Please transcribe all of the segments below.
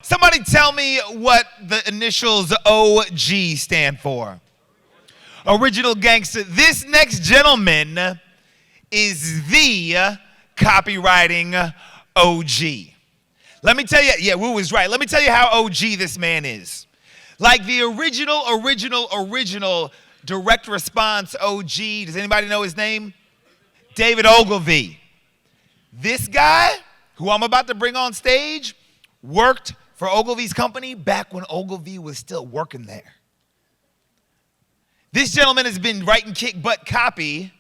Somebody tell me what the initials OG stand for. Original Gangster. This next gentleman is the copywriting OG. Let me tell you, yeah, Wu was right. Let me tell you how OG this man is. Like the original direct response OG. Does anybody know his name? David Ogilvy. This guy, who I'm about to bring on stage, worked for Ogilvy's company back when Ogilvy was still working there. This gentleman has been writing kick butt copy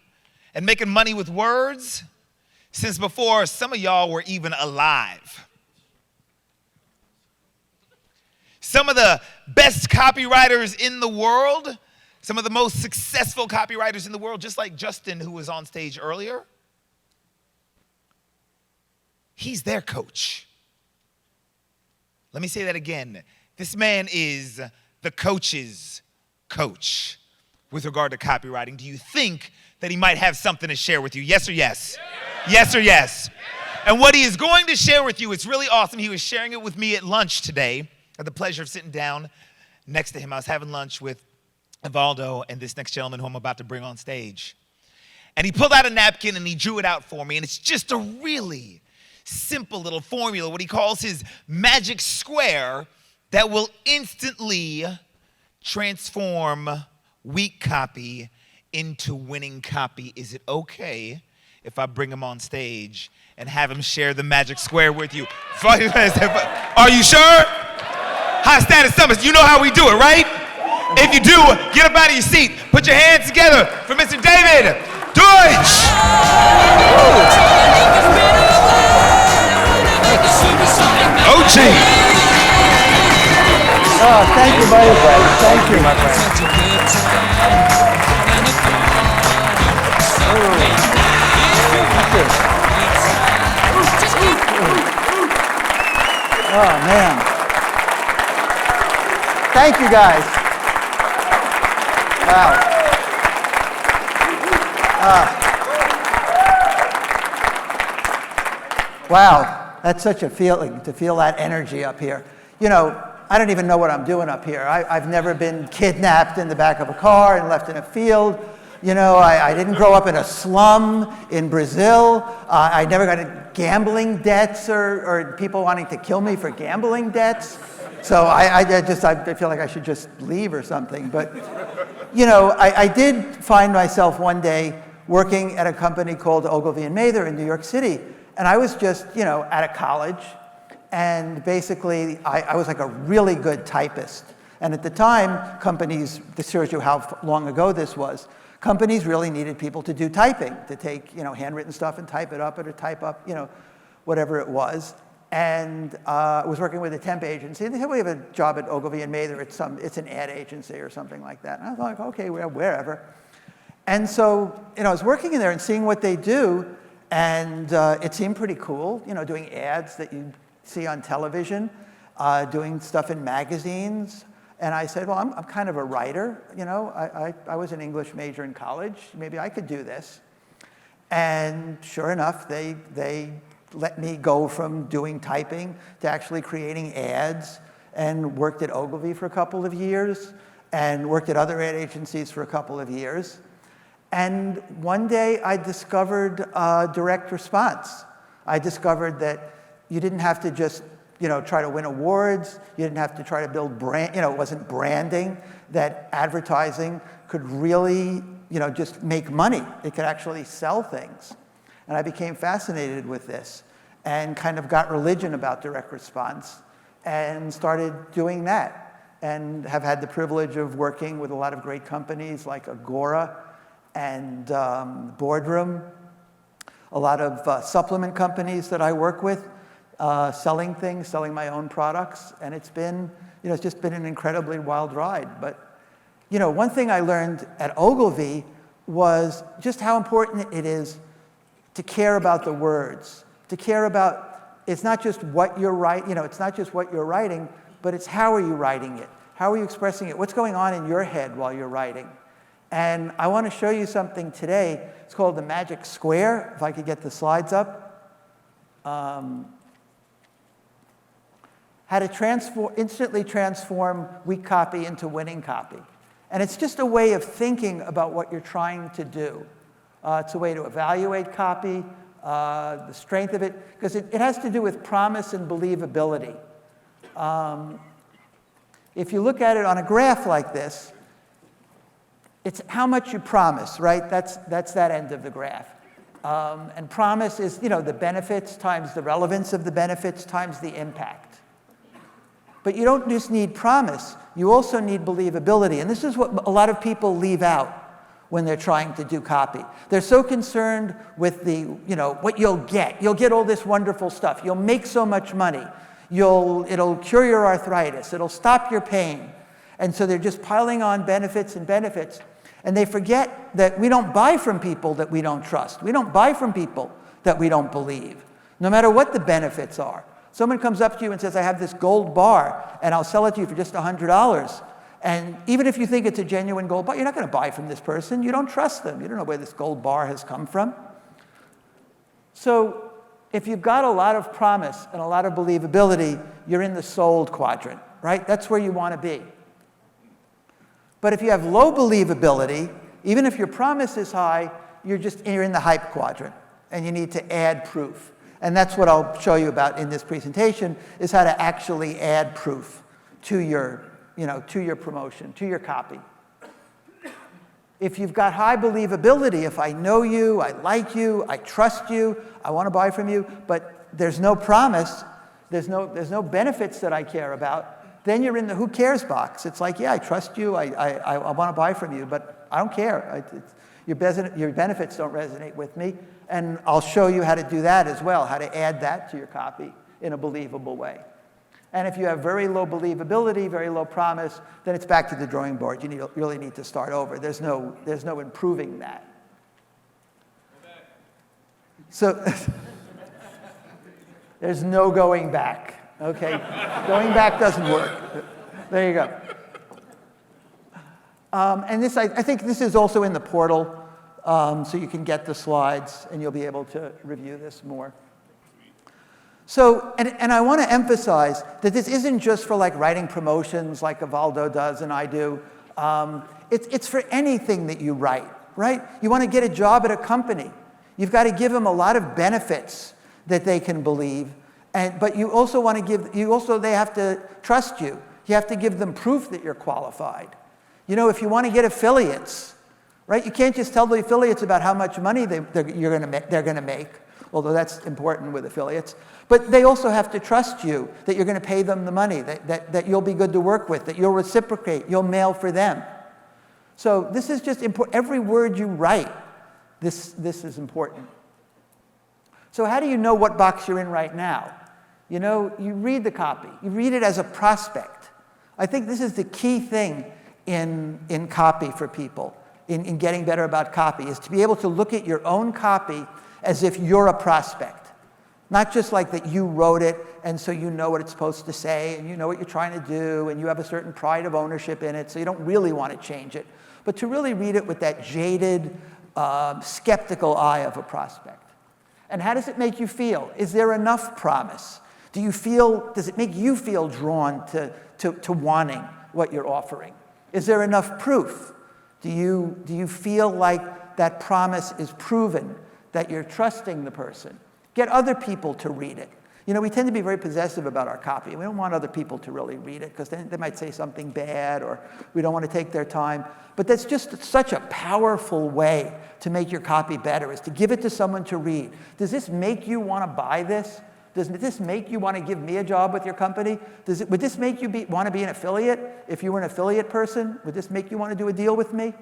and making money with words since before some of y'all were even alive. Some of the best copywriters in the world, some of the most successful copywriters in the world, just like Justin, who was on stage earlier, he's their coach. Let me say that again. This man is the coach's coach with regard to copywriting. Do you think that he might have something to share with you? Yes or yes? Yes or yes? And what he is going to share with you, it's really awesome. He was sharing it with me at lunch today. I had the pleasure of sitting down next to him. I was having lunch with Evaldo and this next gentleman who I'm about to bring on stage. And he pulled out a napkin and he drew it out for me. And it's just a really simple little formula, what he calls his magic square, that will instantly transform weak copy into winning copy. Is it okay if I bring him on stage and have him share the magic square with you? Are you sure? High Status Summits, you know how we do it, right? If you do, get up out of your seat. Put your hands together for Mr. David Deutsch. OG. Oh, thank you very much. Thank you, my friend. Oh, man. Thank you, guys. Wow. Wow. That's such a feeling, to feel that energy up here. You know, I don't even know what I'm doing up here. I've never been kidnapped in the back of a car and left in a field. You know, I didn't grow up in a slum in Brazil. I never got into gambling debts or people wanting to kill me for gambling debts. So I feel like I should just leave or something. But, you know, I did find myself one day working at a company called Ogilvy and Mather in New York City. And I was just, you know, out of college. And basically, I was like a really good typist. And at the time, companies, this shows you how long ago this was, companies really needed people to do typing, to take, you know, handwritten stuff and type it up or to type up, you know, whatever it was. And I was working with a temp agency. They said, we have a job at Ogilvy and Mather. It's an ad agency or something like that. And I was like, okay, well, wherever. And so, you know, I was working in there and seeing what they do. And it seemed pretty cool, you know, doing ads that you see on television, doing stuff in magazines. And I said, well, I'm kind of a writer, you know. I was an English major in college. Maybe I could do this. And sure enough, they let me go from doing typing to actually creating ads, and worked at Ogilvy for a couple of years and worked at other ad agencies for a couple of years. And one day I discovered direct response. I discovered that you didn't have to just, you know, try to win awards. You didn't have to try to build brand, you know, it wasn't branding, that advertising could really, you know, just make money. It could actually sell things. And I became fascinated with this and kind of got religion about direct response and started doing that, and have had the privilege of working with a lot of great companies like Agora and Boardroom, a lot of supplement companies that I work with, selling things, selling my own products, and it's been, you know, it's just been an incredibly wild ride. But, you know, one thing I learned at Ogilvy was just how important it is to care about the words, to care about, it's not just what you're writing, you know, it's not just what you're writing, but it's how are you writing it? How are you expressing it? What's going on in your head while you're writing? And I want to show you something today. It's called the Magic Square, if I could get the slides up. how to instantly transform weak copy into winning copy. And it's just a way of thinking about what you're trying to do. It's a way to evaluate copy, the strength of it, because it has to do with promise and believability. If you look at it on a graph like this, it's how much you promise, right? That's that end of the graph. And promise is, the benefits times the relevance of the benefits times the impact. But you don't just need promise, you also need believability. And this is what a lot of people leave out when they're trying to do copy. They're so concerned with what you'll get. You'll get all this wonderful stuff. You'll make so much money. It'll cure your arthritis. It'll stop your pain. And so they're just piling on benefits and benefits. And they forget that we don't buy from people that we don't trust. We don't buy from people that we don't believe, no matter what the benefits are. Someone comes up to you and says, I have this gold bar, and I'll sell it to you for just $100. And even if you think it's a genuine gold bar, you're not going to buy from this person. You don't trust them. You don't know where this gold bar has come from. So if you've got a lot of promise and a lot of believability, you're in the sold quadrant, right? That's where you want to be. But if you have low believability, even if your promise is high, you're in the hype quadrant, and you need to add proof. And that's what I'll show you about in this presentation, is how to actually add proof to your promotion, to your copy. If you've got high believability, if I know you, I like you, I trust you, I want to buy from you, but there's no promise, there's no benefits that I care about, then you're in the who cares box. It's like, yeah, I trust you, I want to buy from you, but I don't care. Your benefits don't resonate with me. And I'll show you how to do that as well, how to add that to your copy in a believable way. And if you have very low believability, very low promise, then it's back to the drawing board. You really need to start over. There's no improving that. So there's no going back, okay? Going back doesn't work. There you go. And this, I think this is also in the portal, so you can get the slides and you'll be able to review this more. So, and I want to emphasize that this isn't just for like writing promotions like Evaldo does and I do. It's for anything that you write, right? You want to get a job at a company. You've got to give them a lot of benefits that they can believe. But you also want to they have to trust you. You have to give them proof that you're qualified. If you want to get affiliates, right? You can't just tell the affiliates about how much money they're going to make, although that's important with affiliates. But they also have to trust you that you're going to pay them the money, that you'll be good to work with, that you'll reciprocate, you'll mail for them. So this is just important. Every word you write, this is important. So how do you know what box you're in right now? You read the copy. You read it as a prospect. I think this is the key thing in copy for people, in getting better about copy, is to be able to look at your own copy as if you're a prospect. Not just like that you wrote it, and so you know what it's supposed to say, and you know what you're trying to do, and you have a certain pride of ownership in it, so you don't really want to change it. But to really read it with that jaded, skeptical eye of a prospect. And how does it make you feel? Is there enough promise? Does it make you feel drawn to wanting what you're offering? Is there enough proof? Do you feel like that promise is proven, that you're trusting the person? Get other people to read it. We tend to be very possessive about our copy. We don't want other people to really read it because then they might say something bad, or we don't want to take their time. But that's just such a powerful way to make your copy better, is to give it to someone to read. Does this make you want to buy this? Does this make you want to give me a job with your company? Would this make you want to be an affiliate? If you were an affiliate person, would this make you want to do a deal with me?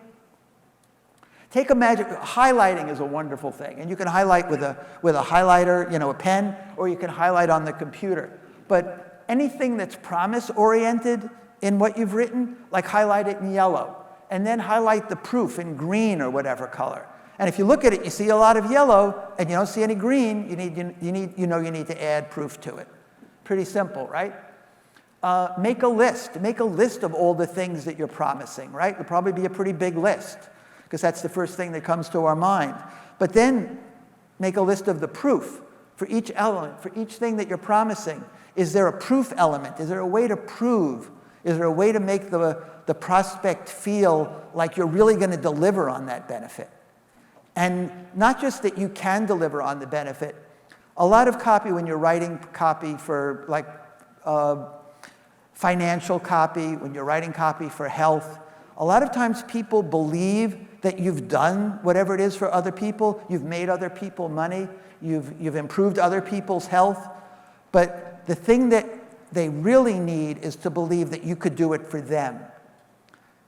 Highlighting is a wonderful thing. And you can highlight with a highlighter, a pen, or you can highlight on the computer. But anything that's promise-oriented in what you've written, like highlight it in yellow, and then highlight the proof in green or whatever color. And if you look at it, you see a lot of yellow, and you don't see any green, you need to add proof to it. Pretty simple, right? Make a list. Make a list of all the things that you're promising, right? It'll probably be a pretty big list, because that's the first thing that comes to our mind. But then make a list of the proof for each element, for each thing that you're promising Is there a proof element? Is there a way to prove? Is there a way to make the prospect feel like you're really going to deliver on that benefit? And not just that you can deliver on the benefit. A lot of copy, when you're writing copy for like financial copy, when you're writing copy for health, a lot of times people believe that you've done whatever it is for other people. You've made other people money. You've improved other people's health. But the thing that they really need is to believe that you could do it for them.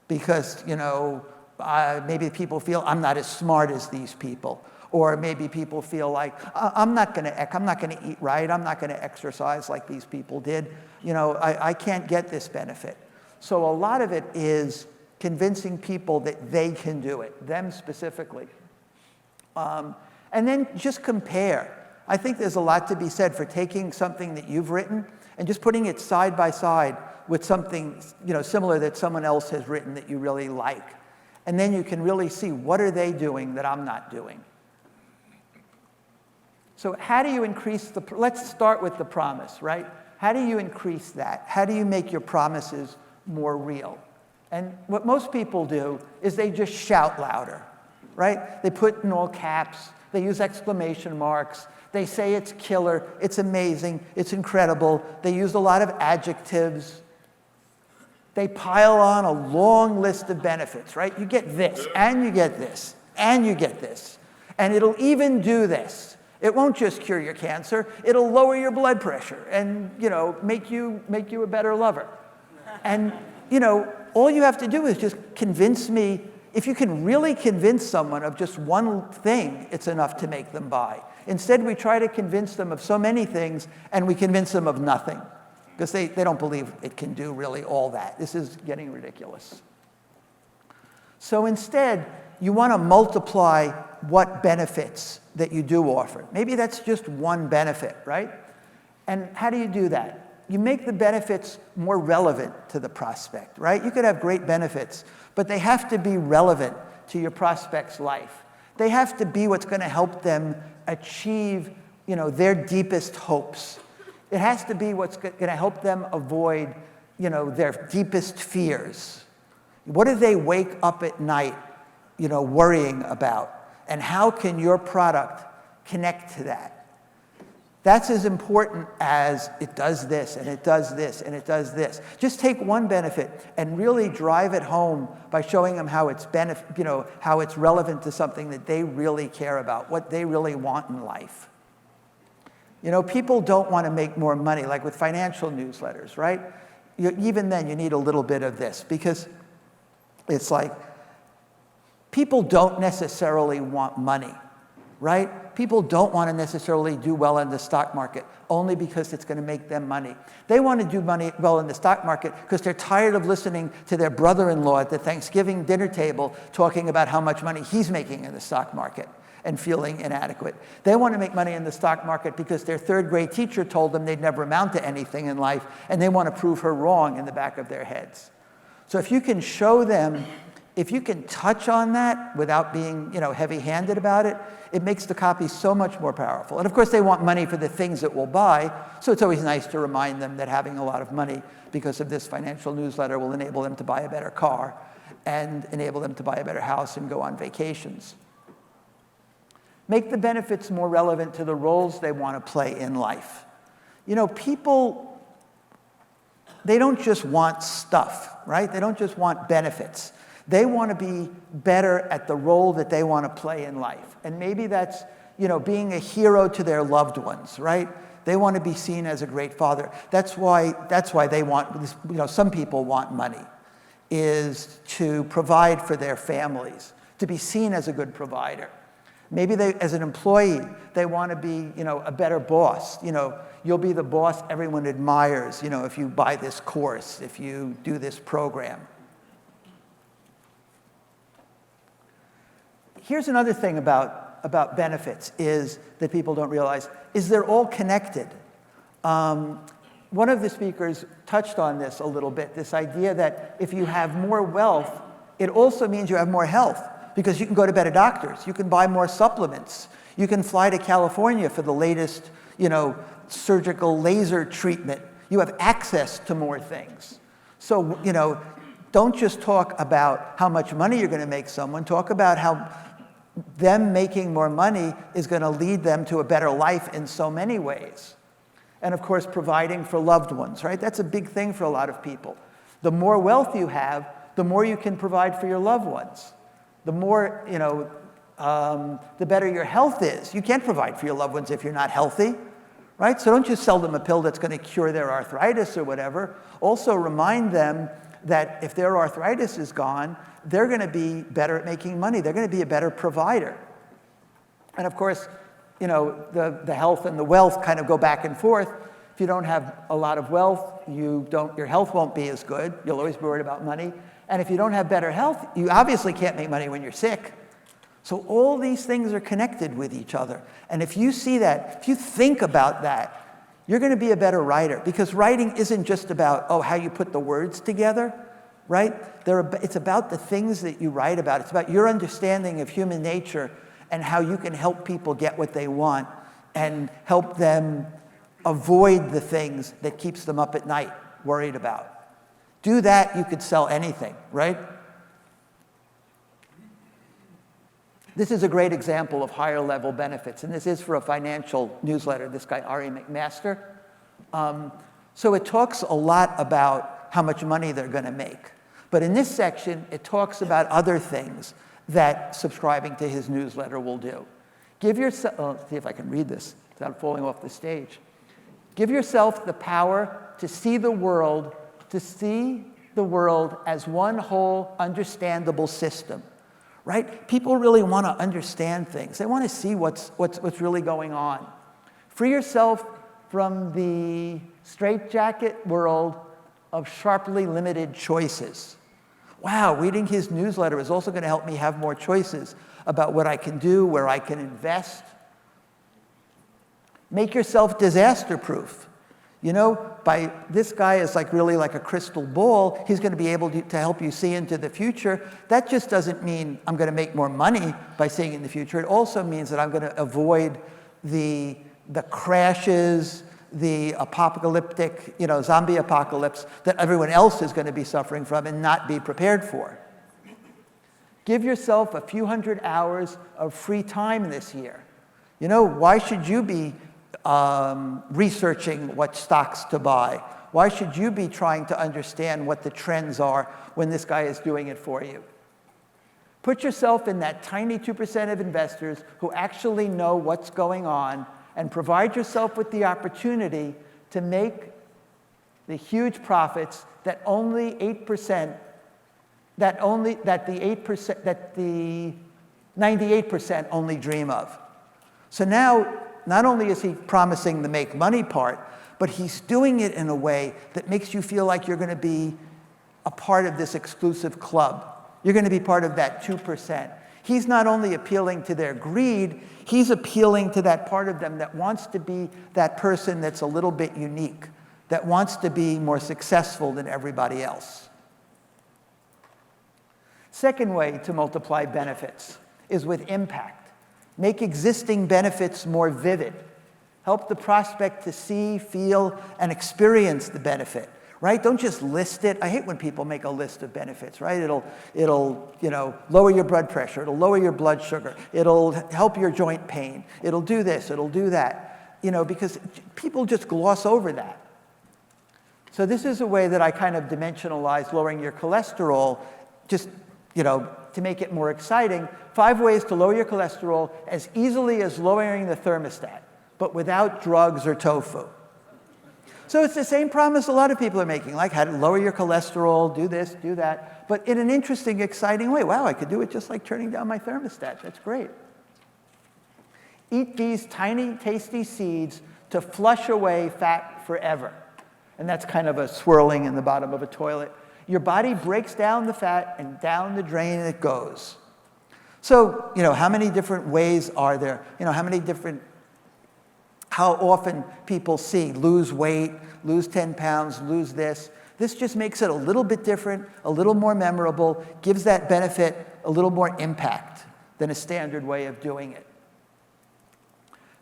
Because, maybe people feel I'm not as smart as these people. Or maybe people feel like, I'm not going to eat right. I'm not going to exercise like these people did. I can't get this benefit. So a lot of it is convincing people that they can do it, them specifically. And then just compare. I think there's a lot to be said for taking something that you've written and just putting it side by side with something similar that someone else has written that you really like. And then you can really see, what are they doing that I'm not doing? So how do you increase let's start with the promise, right? How do you increase that? How do you make your promises more real? And what most people do is they just shout louder, right? They put in all caps, they use exclamation marks, they say it's killer, it's amazing, it's incredible. They use a lot of adjectives. They pile on a long list of benefits, right? You get this, and you get this, and you get this. And it'll even do this. It won't just cure your cancer, it'll lower your blood pressure and, make you a better lover. And, all you have to do is just convince me. If you can really convince someone of just one thing, it's enough to make them buy. Instead, we try to convince them of so many things, and we convince them of nothing, because they don't believe it can do really all that. This is getting ridiculous. So instead, you want to multiply what benefits that you do offer. Maybe that's just one benefit, right? And how do you do that? You make the benefits more relevant to the prospect, right? You could have great benefits, but they have to be relevant to your prospect's life. They have to be what's going to help them achieve, their deepest hopes. It has to be what's going to help them avoid, their deepest fears. What do they wake up at night, worrying about? And how can your product connect to that? That's as important as it does this, and it does this, and it does this. Just take one benefit and really drive it home by showing them how it's how it's relevant to something that they really care about, what they really want in life. People don't want to make more money, like with financial newsletters, right? Even then, you need a little bit of this, because it's like people don't necessarily want money, right? People don't want to necessarily do well in the stock market only because it's going to make them money. They want to do well in the stock market because they're tired of listening to their brother-in-law at the Thanksgiving dinner table talking about how much money he's making in the stock market and feeling inadequate. They want to make money in the stock market because their third-grade teacher told them they'd never amount to anything in life, and they want to prove her wrong in the back of their heads. So if you can show them, if you can touch on that without being, heavy-handed about it, it makes the copy so much more powerful. And of course, they want money for the things that will buy, so it's always nice to remind them that having a lot of money because of this financial newsletter will enable them to buy a better car and enable them to buy a better house and go on vacations. Make the benefits more relevant to the roles they want to play in life. People, they don't just want stuff, right? They don't just want benefits. They want to be better at the role that they want to play in life. And maybe that's, being a hero to their loved ones, right? They want to be seen as a great father. That's why they want, some people want money, is to provide for their families, to be seen as a good provider. Maybe they, as an employee, they want to be, a better boss. You'll be the boss everyone admires, if you buy this course, if you do this program. Here's another thing about benefits is that people don't realize, is they're all connected. One of the speakers touched on this a little bit, this idea that if you have more wealth, it also means you have more health, because you can go to better doctors, you can buy more supplements, you can fly to California for the latest, surgical laser treatment. You have access to more things. So, don't just talk about how much money you're going to make someone. Talk about how them making more money is going to lead them to a better life in so many ways. And of course, providing for loved ones, right? That's a big thing for a lot of people. The more wealth you have, the more you can provide for your loved ones. The more, the better your health is. You can't provide for your loved ones if you're not healthy, right? So don't just sell them a pill that's going to cure their arthritis or whatever. Also remind them that if their arthritis is gone, they're going to be better at making money. They're going to be a better provider. And of course, the health and the wealth kind of go back and forth. If you don't have a lot of wealth, your health won't be as good. You'll always be worried about money. And if you don't have better health, you obviously can't make money when you're sick. So all these things are connected with each other. And if you see that, if you think about that, you're going to be a better writer, because writing isn't just about, how you put the words together, right? It's about the things that you write about. It's about your understanding of human nature and how you can help people get what they want and help them avoid the things that keeps them up at night worried about. Do that, you could sell anything, right? This is a great example of higher level benefits, and this is for a financial newsletter, this guy Ari McMaster. So it talks a lot about how much money they're going to make. But in this section, it talks about other things that subscribing to his newsletter will do. Give yourself, see if I can read this without falling off the stage. Give yourself the power to see the world as one whole understandable system. Right? People really want to understand things. They want to see what's really going on. Free yourself from the straitjacket world of sharply limited choices. Wow, reading his newsletter is also going to help me have more choices about what I can do, where I can invest. Make yourself disaster-proof. This guy is really like a crystal ball. He's going to be able to help you see into the future. That just doesn't mean I'm going to make more money by seeing in the future. It also means that I'm going to avoid the crashes, the apocalyptic, zombie apocalypse that everyone else is going to be suffering from and not be prepared for. Give yourself a few hundred hours of free time this year. Why should you be researching what stocks to buy? Why should you be trying to understand what the trends are when this guy is doing it for you? Put yourself in that tiny 2% of investors who actually know what's going on, and provide yourself with the opportunity to make the huge profits that only 8%, that the 98% only dream of. So now, not only is he promising the make money part, but he's doing it in a way that makes you feel like you're going to be a part of this exclusive club. You're going to be part of that 2%. He's not only appealing to their greed, he's appealing to that part of them that wants to be that person that's a little bit unique, that wants to be more successful than everybody else. Second way to multiply benefits is with impact. Make existing benefits more vivid. Help the prospect to see, feel, and experience the benefit, right? Don't just list it. I hate when people make a list of benefits, right? It'll lower your blood pressure. It'll lower your blood sugar. It'll help your joint pain. It'll do this. It'll do that, because people just gloss over that. So this is a way that I kind of dimensionalize lowering your cholesterol, just, to make it more exciting. 5 ways to lower your cholesterol as easily as lowering the thermostat, but without drugs or tofu. So it's the same promise a lot of people are making, like how to lower your cholesterol, do this, do that, but in an interesting, exciting way. Wow, I could do it just like turning down my thermostat. That's great. Eat these tiny, tasty seeds to flush away fat forever. And that's kind of a swirling in the bottom of a toilet. Your body breaks down the fat, and down the drain it goes. So, how many different ways are there? How often people see lose weight, lose 10 pounds, lose this. This just makes it a little bit different, a little more memorable, gives that benefit a little more impact than a standard way of doing it.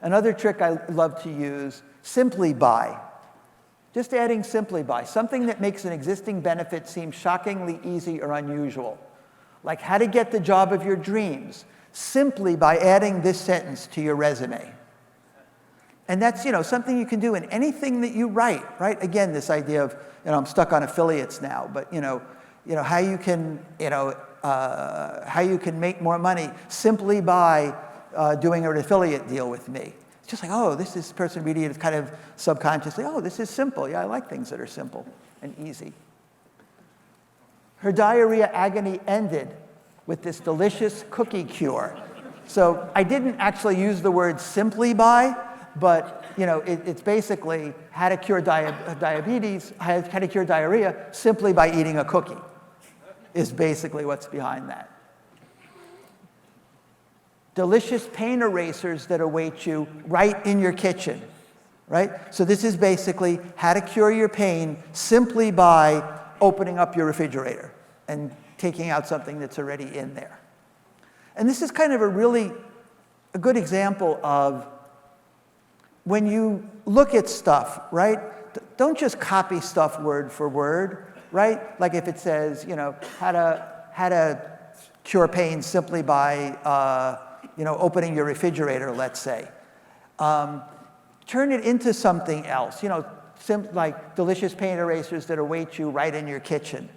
Another trick I love to use, Simply by. Just adding simply by. Something that makes an existing benefit seem shockingly easy or unusual. Like how to get the job of your dreams, simply by adding this sentence to your resume. And that's, something you can do in anything that you write, right? Again, this idea of, I'm stuck on affiliates now, but how you can, how you can make more money simply by doing an affiliate deal with me. It's just like, oh, this person reading it kind of subconsciously, oh, this is simple. Yeah, I like things that are simple and easy. Her diarrhea agony ended with this delicious cookie cure. So I didn't actually use the word simply by, but it's basically how to cure diabetes, how to cure diarrhea simply by eating a cookie is basically what's behind that. Delicious pain erasers that await you right in your kitchen, right? So this is basically how to cure your pain simply by opening up your refrigerator and taking out something that's already in there. And this is kind of a good example of when you look at stuff, right? Don't just copy stuff word for word, right? Like if it says, how to cure pain simply by, opening your refrigerator, let's say. Turn it into something else, like delicious pain erasers that await you right in your kitchen,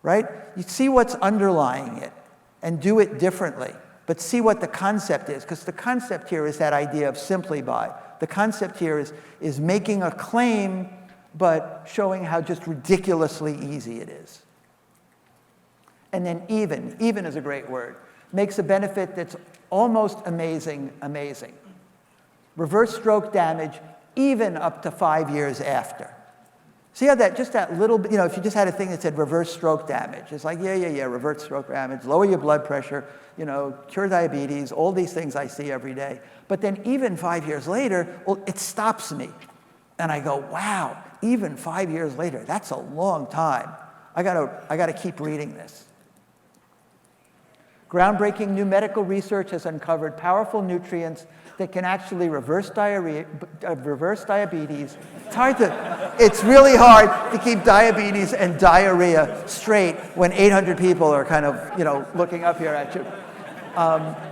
right? You see what's underlying it and do it differently, but see what the concept is, because the concept here is that idea of simply by. The concept here is making a claim, but showing how just ridiculously easy it is. And then even is a great word, makes a benefit that's almost amazing. Reverse stroke damage, even up to 5 years after. See how that little bit, if you just had a thing that said reverse stroke damage, it's like, yeah, reverse stroke damage, lower your blood pressure, cure diabetes, all these things I see every day. But then even 5 years later, well, it stops me. And I go, wow, even 5 years later, that's a long time. I gotta keep reading this. Groundbreaking new medical research has uncovered powerful nutrients that can actually reverse diabetes. It's really hard to keep diabetes and diarrhea straight when 800 people are kind of, looking up here at you.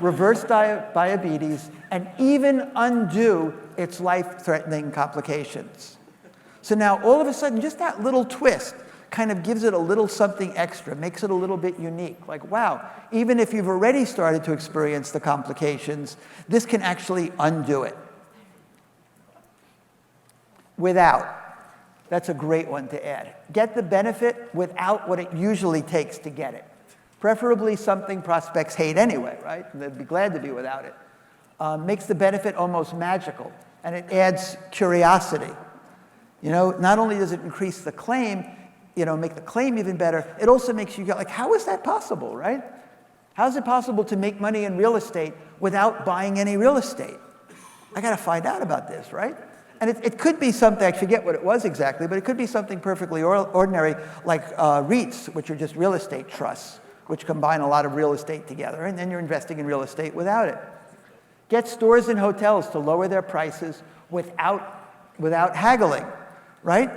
Reverse diabetes and even undo its life-threatening complications. So now all of a sudden, just that little twist kind of gives it a little something extra, makes it a little bit unique. Like, wow, even if you've already started to experience the complications, this can actually undo it. Without. That's a great one to add. Get the benefit without what it usually takes to get it. Preferably something prospects hate anyway, right? And they'd be glad to be without it. Makes the benefit almost magical, and it adds curiosity. Not only does it increase the claim, make the claim even better, it also makes you go like, how is that possible, right? How is it possible to make money in real estate without buying any real estate? I got to find out about this, right? And it could be something, I forget what it was exactly, but it could be something perfectly ordinary like REITs, which are just real estate trusts, which combine a lot of real estate together, and then you're investing in real estate without it. Get stores and hotels to lower their prices without haggling, right?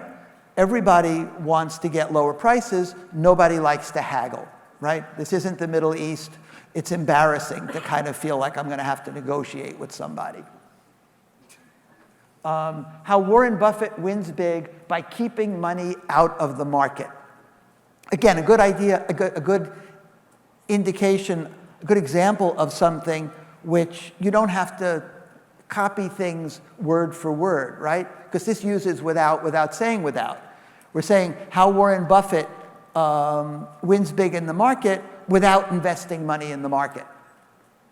Everybody wants to get lower prices. Nobody likes to haggle, right? This isn't the Middle East. It's embarrassing to kind of feel like I'm going to have to negotiate with somebody. How Warren Buffett wins big by keeping money out of the market. Again, a good idea, a good indication, a good example of something which you don't have to copy things word for word, right? Because this uses without saying without. We're saying how Warren Buffett wins big in the market without investing money in the market,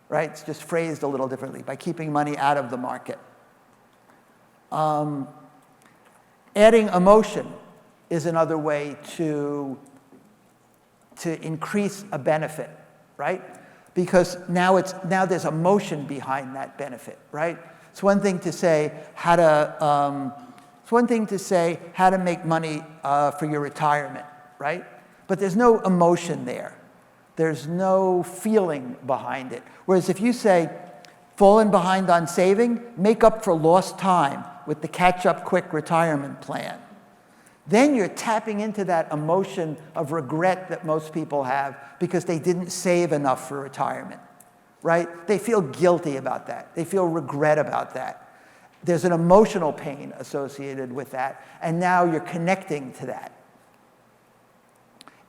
right? It's just phrased a little differently, by keeping money out of the market. Adding emotion is another way to increase a benefit, right? Because now there's emotion behind that benefit, right? It's one thing to say how to make money for your retirement, right? But there's no emotion there. There's no feeling behind it. Whereas if you say, fallen behind on saving, make up for lost time with the catch-up quick retirement plan, then you're tapping into that emotion of regret that most people have because they didn't save enough for retirement, right? They feel guilty about that. They feel regret about that. There's an emotional pain associated with that, and now you're connecting to that.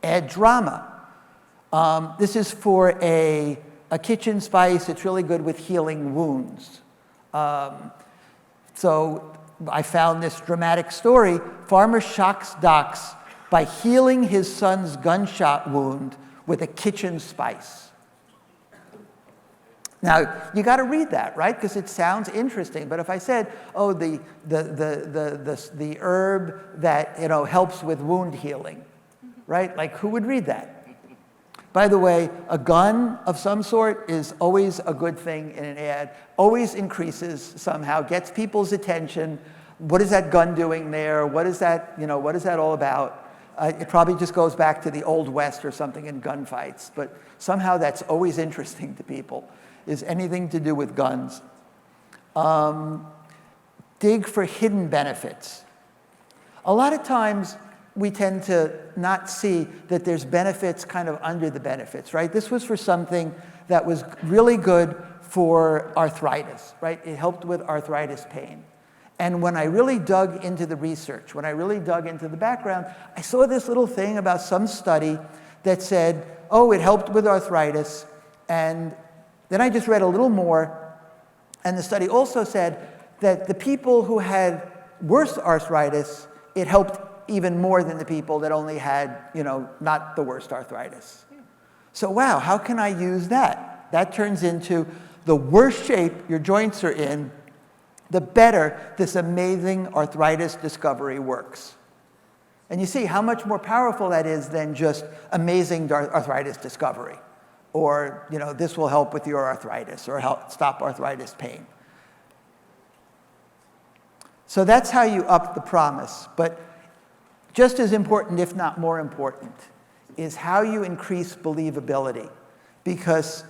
Add drama. This is for a kitchen spice. It's really good with healing wounds. So I found this dramatic story. Farmer shocks docs by healing his son's gunshot wound with a kitchen spice. Now, you got to read that, right? Because it sounds interesting. But if I said, oh, the herb that helps with wound healing, right? Like, who would read that? By the way, a gun of some sort is always a good thing in an ad, always increases somehow, gets people's attention. What is that gun doing there? What is that, what is that all about? It probably just goes back to the Old West or something in gunfights, but somehow that's always interesting to people, is anything to do with guns. Dig for hidden benefits. A lot of times, we tend to not see that there's benefits kind of under the benefits, right? This was for something that was really good for arthritis, right? It helped with arthritis pain. And when I really dug into the research, when I really dug into the background, I saw this little thing about some study that said, oh, it helped with arthritis. And then I just read a little more, and the study also said that the people who had worse arthritis, it helped even more than the people that only had, not the worst arthritis. So wow, how can I use that? That turns into the worse shape your joints are in, the better this amazing arthritis discovery works. And you see how much more powerful that is than just amazing arthritis discovery. Or, this will help with your arthritis or help stop arthritis pain. So that's how you up the promise. But just as important, if not more important, is how you increase believability. Because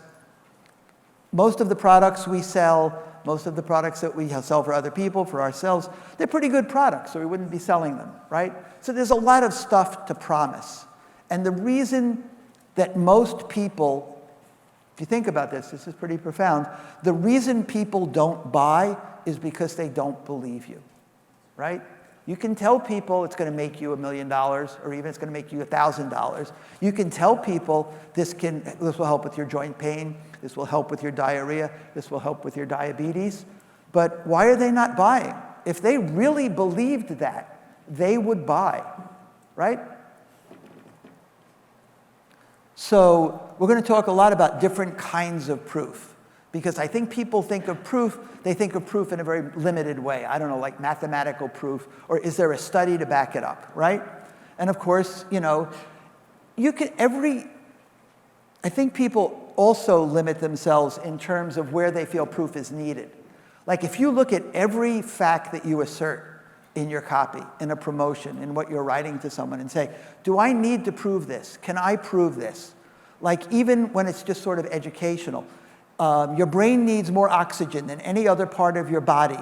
most of the products we sell, most of the products that we sell for other people, for ourselves, they're pretty good products, or we wouldn't be selling them, right? So there's a lot of stuff to promise. And the reason that most people, if you think about this, this is pretty profound, the reason people don't buy is because they don't believe you, right? You can tell people it's going to make you $1 million, or even it's going to make you $1,000. You can tell people this will help with your joint pain, this will help with your diarrhea, this will help with your diabetes. But why are they not buying? If they really believed that, they would buy, right? So we're going to talk a lot about different kinds of proof. Because I think people think of proof, they think of proof in a very limited way. I don't know, like mathematical proof, or is there a study to back it up, right? And of course, I think people also limit themselves in terms of where they feel proof is needed. Like if you look at every fact that you assert in your copy, in a promotion, in what you're writing to someone and say, do I need to prove this? Can I prove this? Like even when it's just sort of educational. Your brain needs more oxygen than any other part of your body.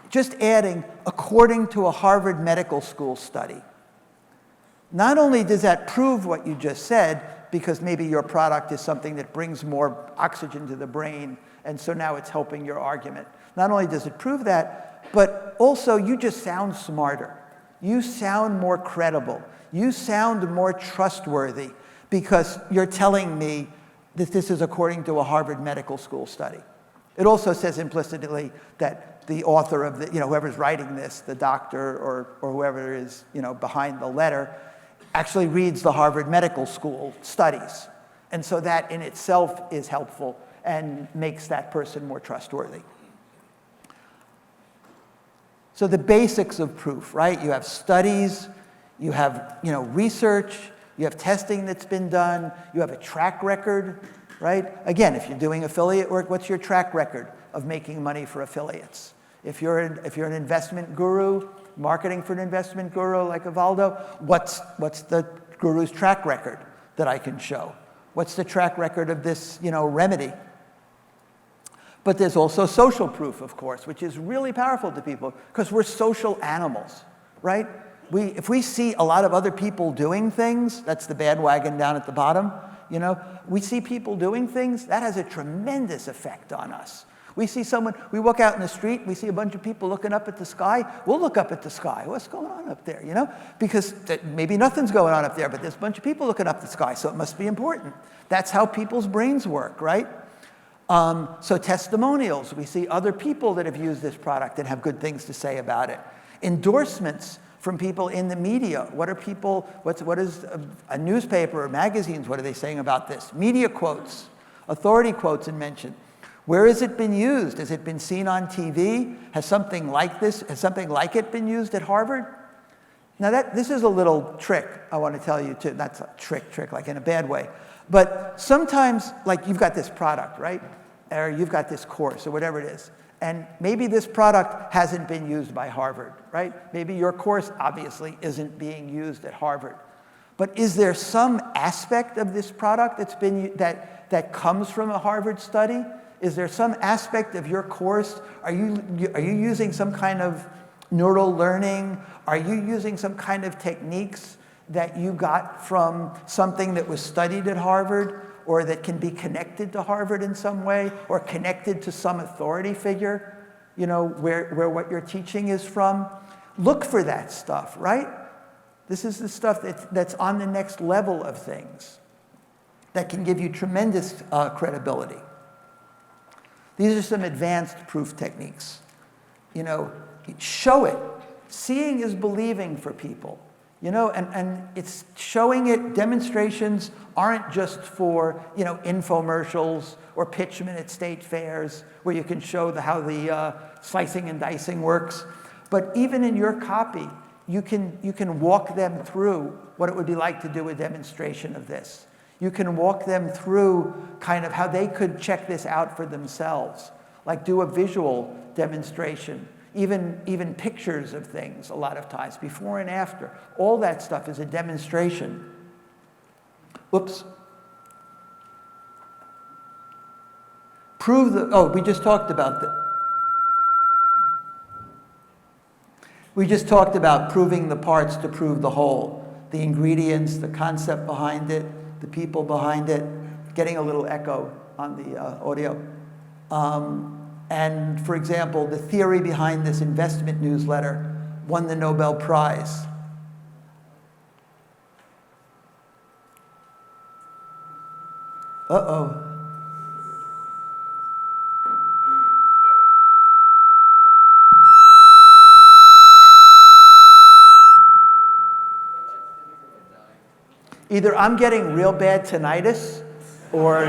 Just adding, according to a Harvard Medical School study. Not only does that prove what you just said, because maybe your product is something that brings more oxygen to the brain, and so now it's helping your argument. Not only does it prove that, but also you just sound smarter. You sound more credible. You sound more trustworthy because you're telling me that this is according to a Harvard Medical School study. It also says implicitly that the author of whoever's writing this, the doctor or whoever is behind the letter, actually reads the Harvard Medical School studies. And so that in itself is helpful and makes that person more trustworthy. So the basics of proof, right? You have studies, you have research, you have testing that's been done, you have a track record, right? Again, if you're doing affiliate work, what's your track record of making money for affiliates? If you're an investment guru, marketing for an investment guru like Evaldo, what's the guru's track record that I can show? What's the track record of this remedy? But there's also social proof, of course, which is really powerful to people because we're social animals, right? If we see a lot of other people doing things, that's the bandwagon down at the bottom, you know, we see people doing things, that has a tremendous effect on us. We see someone, we walk out in the street, we see a bunch of people looking up at the sky, we'll look up at the sky. What's going on up there, you know? Because maybe nothing's going on up there, but there's a bunch of people looking up at the sky, so it must be important. That's how people's brains work, right? So testimonials, we see other people that have used this product and have good things to say about it. Endorsements from people in the media. What is a newspaper or magazines, what are they saying about this? Media quotes, authority quotes and mention. Where has it been used? Has it been seen on TV? Has something like it been used at Harvard? Now this is a little trick I want to tell you too. That's a trick like in a bad way. But sometimes, like you've got this product, right? Or you've got this course or whatever it is. And maybe this product hasn't been used by Harvard, right? Maybe your course obviously isn't being used at Harvard. But is there some aspect of this product that comes from a Harvard study? Is there some aspect of your course? Are you using some kind of neural learning? Are you using some kind of techniques that you got from something that was studied at Harvard, or that can be connected to Harvard in some way, or connected to some authority figure, you know, where what you're teaching is from? Look for that stuff, right? This is the stuff that's on the next level of things that can give you tremendous credibility. These are some advanced proof techniques. You know, show it. Seeing is believing for people. You know, and it's showing it. Demonstrations aren't just for, you know, infomercials or pitchmen at state fairs where you can show how the slicing and dicing works. But even in your copy, you can walk them through what it would be like to do a demonstration of this. You can walk them through kind of how they could check this out for themselves, like do a visual demonstration, even pictures of things a lot of times, before and after. All that stuff is a demonstration. Oops. We just talked about We just talked about proving the parts to prove the whole. The ingredients, the concept behind it, the people behind it, getting a little echo on the audio. And for example, the theory behind this investment newsletter won the Nobel Prize. Uh-oh. Either I'm getting real bad tinnitus, or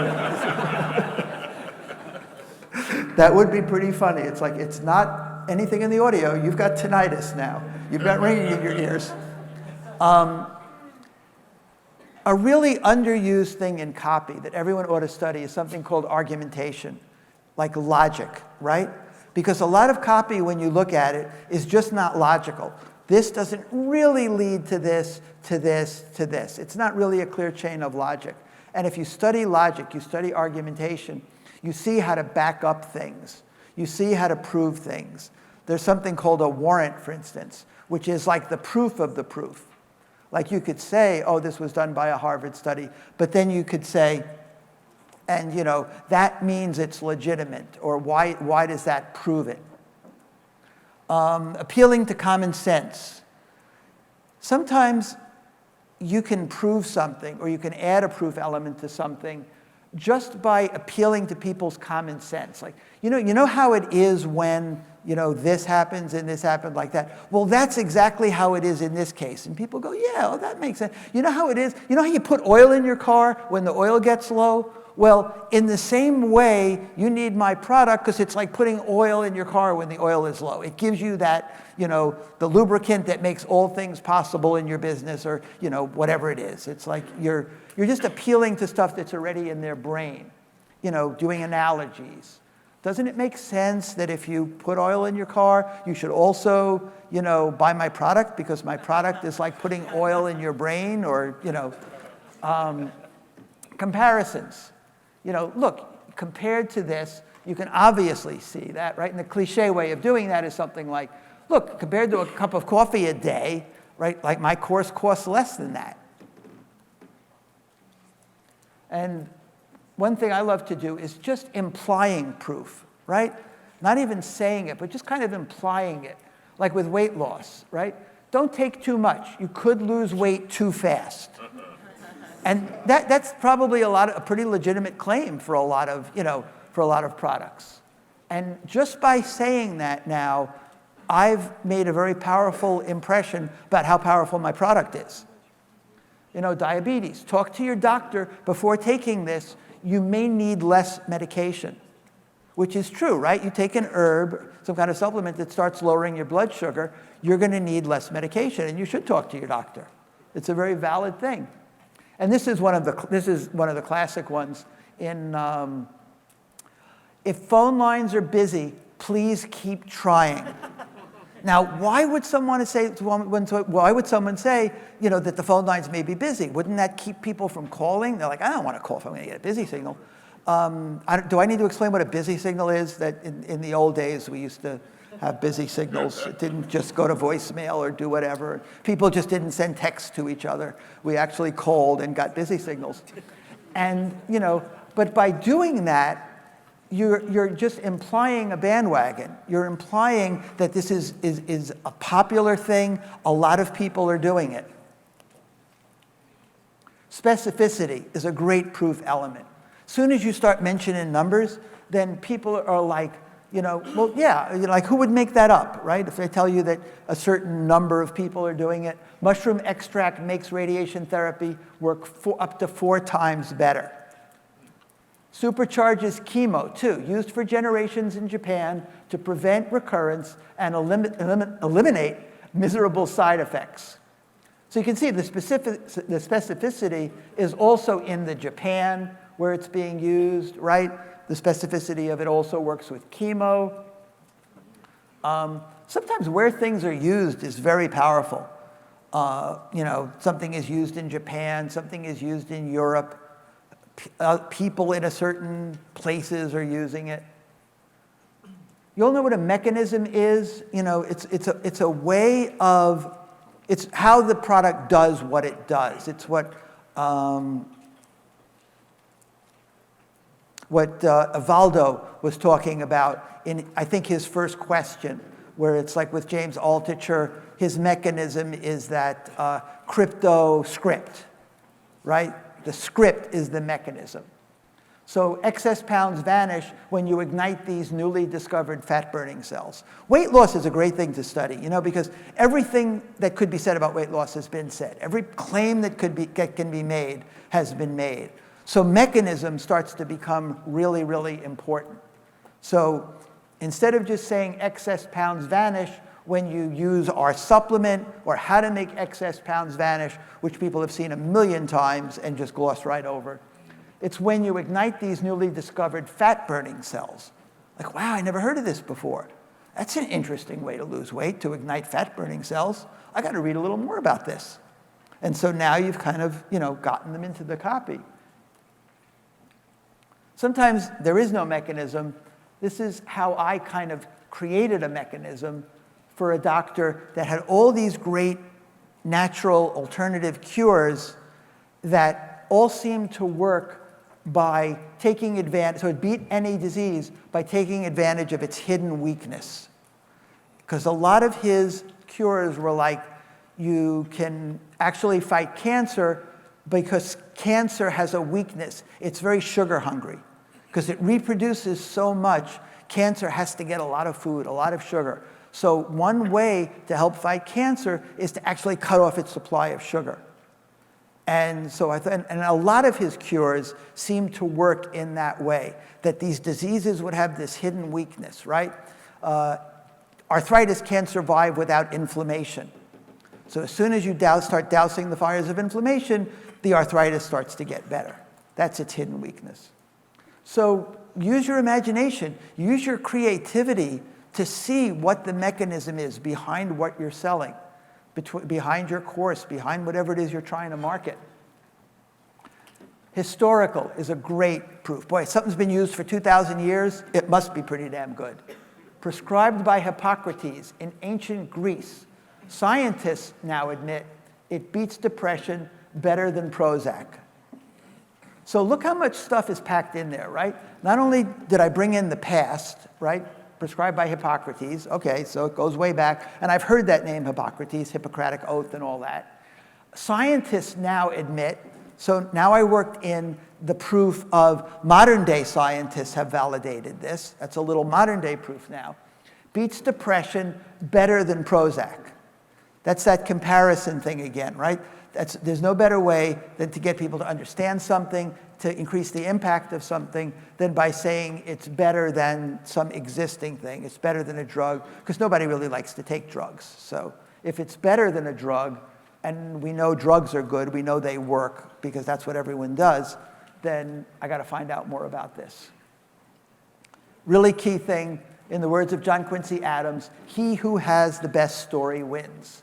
that would be pretty funny. It's like, it's not anything in the audio. You've got tinnitus now. You've got ringing in your ears. A really underused thing in copy that everyone ought to study is something called argumentation, like logic, right? Because a lot of copy, when you look at it, is just not logical. This doesn't really lead to this, to this, to this. It's not really a clear chain of logic. And if you study logic, you study argumentation, you see how to back up things. You see how to prove things. There's something called a warrant, for instance, which is like the proof of the proof. Like you could say, oh, this was done by a Harvard study, but then you could say, and you know, that means it's legitimate, or why does that prove it? Appealing to common sense. Sometimes you can prove something, or you can add a proof element to something just by appealing to people's common sense. Like, you know how it is when, you know, this happens and this happened like that? Well, that's exactly how it is in this case. And people go, yeah, well, that makes sense. You know how it is? You know how you put oil in your car when the oil gets low? Well, in the same way, you need my product because it's like putting oil in your car when the oil is low. It gives you that, you know, the lubricant that makes all things possible in your business, or, you know, whatever it is. It's like you're just appealing to stuff that's already in their brain, you know, doing analogies. Doesn't it make sense that if you put oil in your car, you should also, you know, buy my product because my product is like putting oil in your brain? Or, you know, comparisons. You know, look, compared to this, You can obviously see that, right? And the cliche way of doing that is something like, look, compared to a cup of coffee a day, right, like my course costs less than that. And one thing I love to do is just implying proof, right? Not even saying it, but just kind of implying it. Like with weight loss, right? Don't take too much. You could lose weight too fast. And that's probably a pretty legitimate claim for a lot of, for a lot of products. And just by saying that now, I've made a very powerful impression about how powerful my product is. Diabetes. Talk to your doctor before taking this. You may need less medication, which is true, right? You take an herb, some kind of supplement that starts lowering your blood sugar, you're going to need less medication, and you should talk to your doctor. It's a very valid thing. And this is one of the classic ones. If phone lines are busy, please keep trying. Now, why would someone say that the phone lines may be busy? Wouldn't that keep people from calling? They're like, I don't want to call if I'm going to get a busy signal. Do I need to explain what a busy signal is? That in the old days, we used to have busy signals. It didn't just go to voicemail or do whatever. People just didn't send texts to each other. We actually called and got busy signals. And, but by doing that, you're just implying a bandwagon. You're implying that this is a popular thing. A lot of people are doing it. Specificity is a great proof element. As soon as you start mentioning numbers, then people are like, well, yeah, like who would make that up, right? If I tell you that a certain number of people are doing it, mushroom extract makes radiation therapy work up to 4 times better. Supercharges chemo, too, used for generations in Japan to prevent recurrence and eliminate miserable side effects. So you can see the specificity is also in the Japan where it's being used, right? The specificity of it also works with chemo. Sometimes where things are used is very powerful. Something is used in Japan, something is used in Europe. People in certain places are using it. You all know what a mechanism is? It's a way of, it's how the product does what it does. It's what Evaldo was talking about in, I think, his first question, where it's like with James Altucher, his mechanism is that crypto script, right? The script is the mechanism. So excess pounds vanish when you ignite these newly discovered fat-burning cells. Weight loss is a great thing to study, because everything that could be said about weight loss has been said. Every claim that can be made has been made. So mechanism starts to become really, really important. So instead of just saying excess pounds vanish, when you use our supplement or how to make excess pounds vanish, which people have seen 1,000,000 times and just gloss right over. It's when you ignite these newly discovered fat-burning cells. Like, wow, I never heard of this before. That's an interesting way to lose weight, to ignite fat-burning cells. I got to read a little more about this. And so now you've kind of, gotten them into the copy. Sometimes there is no mechanism. This is how I kind of created a mechanism for a doctor that had all these great natural alternative cures that all seemed to work by taking advantage, so it beat any disease by taking advantage of its hidden weakness. Because a lot of his cures were like, you can actually fight cancer because cancer has a weakness. It's very sugar hungry. Because it reproduces so much, cancer has to get a lot of food, a lot of sugar. So one way to help fight cancer is to actually cut off its supply of sugar. And so and a lot of his cures seem to work in that way, that these diseases would have this hidden weakness, right? Arthritis can't survive without inflammation. So as soon as you start dousing the fires of inflammation, the arthritis starts to get better. That's its hidden weakness. So use your imagination, use your creativity to see what the mechanism is behind what you're selling, behind your course, behind whatever it is you're trying to market. Historical is a great proof. Boy, something's been used for 2,000 years, it must be pretty damn good. Prescribed by Hippocrates in ancient Greece, scientists now admit it beats depression better than Prozac. So look how much stuff is packed in there, right? Not only did I bring in the past, right? Prescribed by Hippocrates, okay, so it goes way back, and I've heard that name, Hippocrates, Hippocratic Oath and all that. Scientists now admit, so now I worked in the proof of modern day scientists have validated this. That's a little modern day proof now. Beats depression better than Prozac. That's that comparison thing again, right? There's no better way than to get people to understand something, to increase the impact of something, than by saying it's better than some existing thing. It's better than a drug, because nobody really likes to take drugs. So if it's better than a drug, and we know drugs are good, we know they work, because that's what everyone does, then I got to find out more about this. Really key thing, in the words of John Quincy Adams, he who has the best story wins.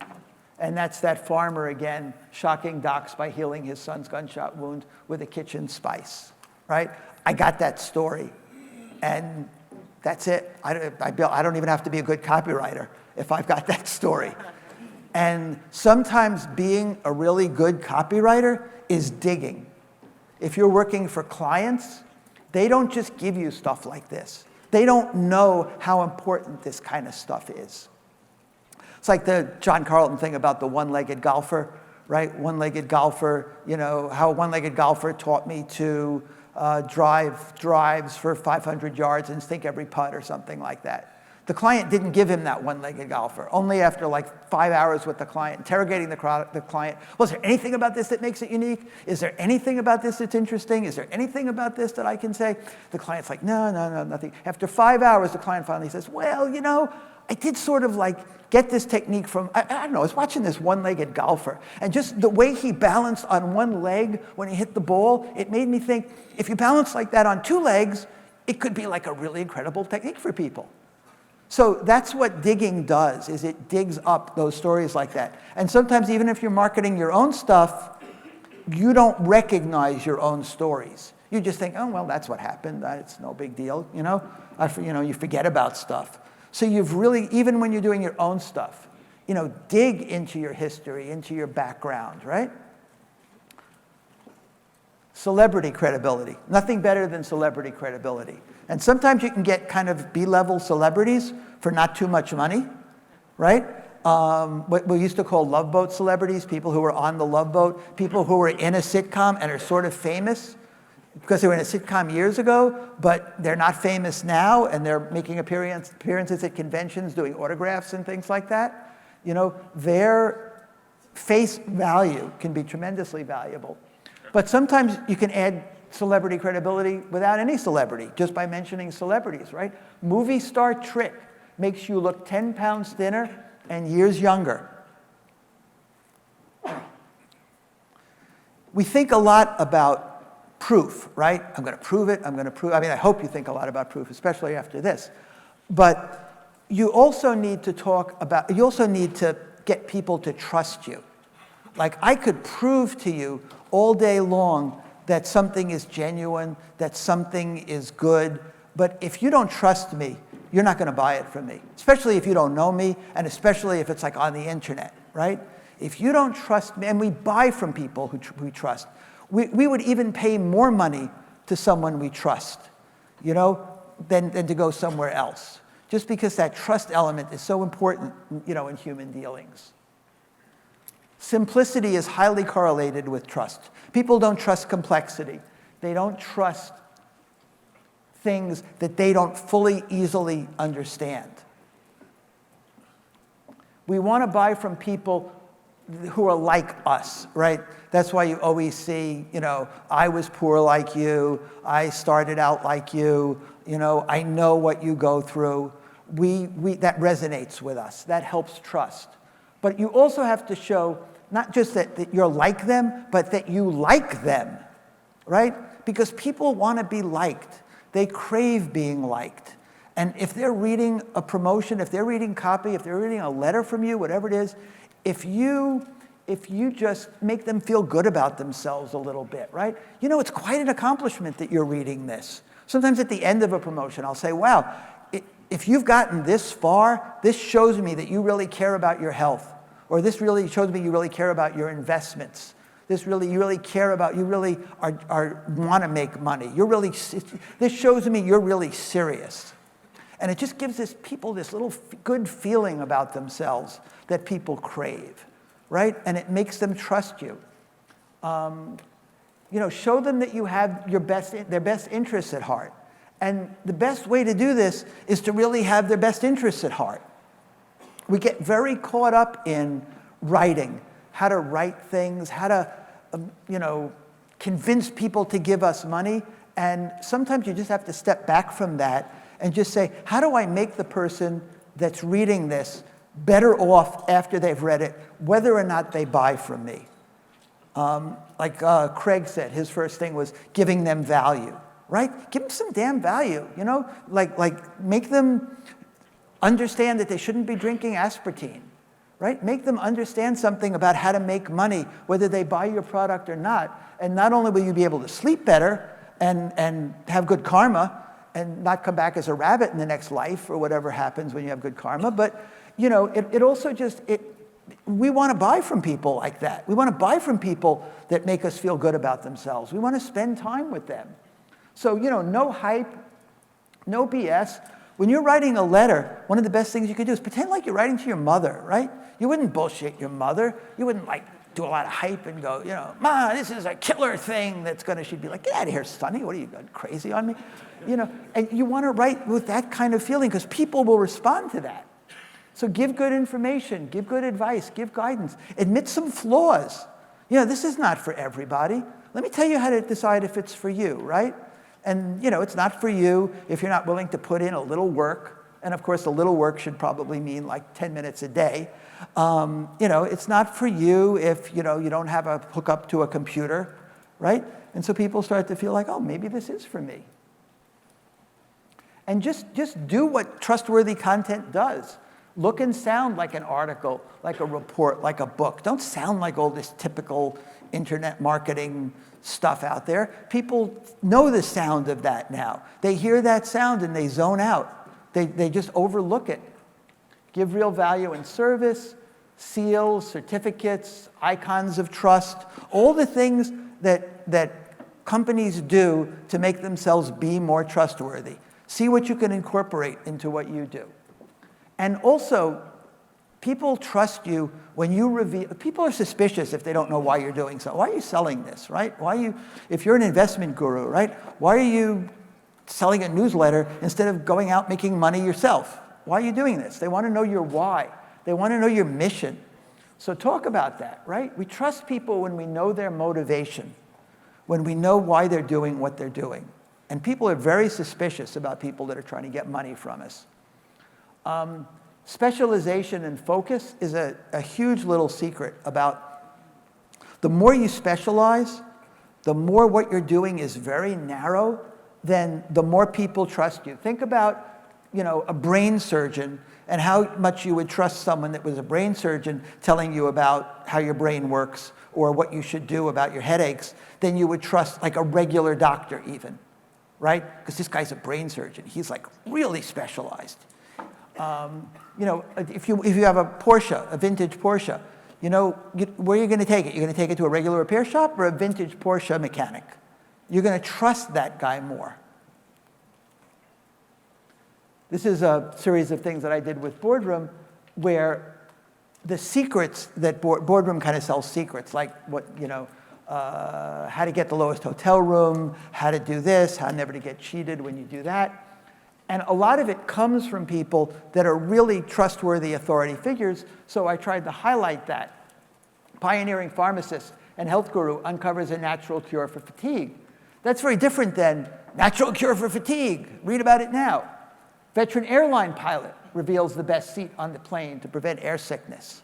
And that's that farmer again, shocking docs by healing his son's gunshot wound with a kitchen spice, right? I got that story, and that's it. I don't even have to be a good copywriter if I've got that story. And sometimes being a really good copywriter is digging. If you're working for clients, they don't just give you stuff like this. They don't know how important this kind of stuff is. It's like the John Carlton thing about the one-legged golfer, right? One-legged golfer, you know, how a one-legged golfer taught me to drive drives for 500 yards and sink every putt or something like that. The client didn't give him that one-legged golfer. Only after like 5 hours with the client, interrogating the client, well, is there anything about this that makes it unique? Is there anything about this that's interesting? Is there anything about this that I can say? The client's like, no, nothing. After 5 hours, the client finally says, well, you know, I did sort of like get this technique from, I don't know, I was watching this one-legged golfer, and just the way he balanced on one leg when he hit the ball, it made me think, if you balance like that on 2 legs, it could be like a really incredible technique for people. So that's what digging does, is it digs up those stories like that. And sometimes even if you're marketing your own stuff, you don't recognize your own stories. You just think, oh, well, that's what happened. It's no big deal, you know? You forget about stuff. So you've really, even when you're doing your own stuff, you know, dig into your history, into your background, right? Celebrity credibility. Nothing better than celebrity credibility. And sometimes you can get kind of B-level celebrities for not too much money, right? What we used to call Love Boat celebrities, people who were on the Love Boat, people who were in a sitcom and are sort of famous because they were in a sitcom years ago, but they're not famous now, and they're making appearances at conventions, doing autographs and things like that. You know, their face value can be tremendously valuable. But sometimes you can add celebrity credibility without any celebrity, just by mentioning celebrities, right? Movie star trick makes you look 10 pounds thinner and years younger. We think a lot about proof, right? I'm going to prove it, I'm going to prove, I mean, I hope you think a lot about proof, especially after this. But you also need to get people to trust you. Like, I could prove to you all day long that something is genuine, that something is good, but if you don't trust me, you're not going to buy it from me, especially if you don't know me, and especially if it's like on the internet, right? If you don't trust me, and we buy from people who we trust, we would even pay more money to someone we trust, you know, than to go somewhere else, just because that trust element is so important, you know, in human dealings. Simplicity is highly correlated with trust. People don't trust complexity. They don't trust things that they don't fully, easily understand. We want to buy from people who are like us, right? That's why you always see, you know, I was poor like you, I started out like you, you know, I know what you go through. That resonates with us. That helps trust. But you also have to show not just that you're like them, but that you like them, right? Because people want to be liked. They crave being liked. And if they're reading a promotion, if they're reading copy, if they're reading a letter from you, whatever it is, if you if you just make them feel good about themselves a little bit, right? You know, it's quite an accomplishment that you're reading this. Sometimes at the end of a promotion, I'll say, wow, if you've gotten this far, this shows me that you really care about your health. Or this really shows me you really care about your investments. You really care about, you really want to make money. This shows me you're really serious. And it just gives people this little good feeling about themselves that people crave, right? And it makes them trust you. You know, show them that you have their best interests at heart. And the best way to do this is to really have their best interests at heart. We get very caught up in writing, how to write things, how to, convince people to give us money. And sometimes you just have to step back from that and just say, how do I make the person that's reading this better off after they've read it, whether or not they buy from me? Like Craig said, his first thing was giving them value, right? Give them some damn value, you know? Like make them understand that they shouldn't be drinking aspartame, right? Make them understand something about how to make money, whether they buy your product or not. And not only will you be able to sleep better and have good karma and not come back as a rabbit in the next life or whatever happens when you have good karma, but you know, it also just, we want to buy from people like that. We want to buy from people that make us feel good about themselves. We want to spend time with them. So, you know, no hype, no BS. When you're writing a letter, one of the best things you could do is pretend like you're writing to your mother, right? You wouldn't bullshit your mother. You wouldn't like do a lot of hype and go, you know, Ma, this is a killer thing that's gonna, she'd be like, get out of here, Sonny, what are you, going crazy on me? You know, and you wanna write with that kind of feeling because people will respond to that. So give good information, give good advice, give guidance, admit some flaws. You know, this is not for everybody. Let me tell you how to decide if it's for you, right? And you know, it's not for you if you're not willing to put in a little work. And of course, a little work should probably mean like 10 minutes a day. You know, it's not for you if you don't have a hookup to a computer, right? And so people start to feel like, oh, maybe this is for me. And just do what trustworthy content does. Look and sound like an article, like a report, like a book. Don't sound like all this typical internet marketing stuff out there. People know the sound of that now. They hear that sound and they zone out. They just overlook it. Give real value and service, seals, certificates, icons of trust, all the things that companies do to make themselves be more trustworthy. See what you can incorporate into what you do. And also, people trust you when you reveal, people are suspicious if they don't know why you're doing so. Why are you selling this, right? If you're an investment guru, right? Why are you selling a newsletter instead of going out making money yourself? Why are you doing this? They want to know your why. They want to know your mission. So talk about that, right? We trust people when we know their motivation, when we know why they're doing what they're doing. And people are very suspicious about people that are trying to get money from us. Specialization and focus is a huge little secret about the more you specialize, the more what you're doing is very narrow, then the more people trust you. Think about, a brain surgeon and how much you would trust someone that was a brain surgeon telling you about how your brain works or what you should do about your headaches than you would trust like a regular doctor even, right? Because this guy's a brain surgeon. He's like really specialized. If you have a Porsche, a vintage Porsche, where are you going to take it? You're going to take it to a regular repair shop or a vintage Porsche mechanic? You're going to trust that guy more. This is a series of things that I did with Boardroom where the secrets that Boardroom kind of sells secrets, like how to get the lowest hotel room, how to do this, how never to get cheated when you do that. And a lot of it comes from people that are really trustworthy authority figures, so I tried to highlight that. Pioneering pharmacist and health guru uncovers a natural cure for fatigue. That's very different than natural cure for fatigue. Read about it now. Veteran airline pilot reveals the best seat on the plane to prevent air sickness.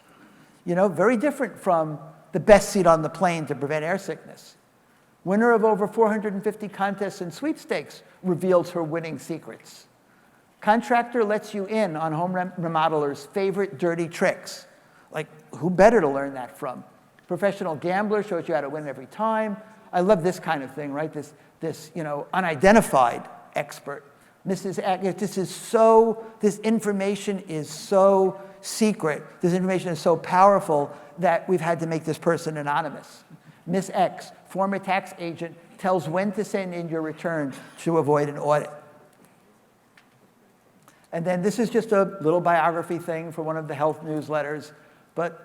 Very different from the best seat on the plane to prevent air sickness. Winner of over 450 contests and sweepstakes reveals her winning secrets. Contractor lets you in on home remodeler's favorite dirty tricks. Like, who better to learn that from? Professional gambler shows you how to win every time. I love this kind of thing, right? This unidentified expert. Mrs. X, this information is so secret, this information is so powerful that we've had to make this person anonymous. Miss X, former tax agent, tells when to send in your return to avoid an audit. And then this is just a little biography thing for one of the health newsletters. But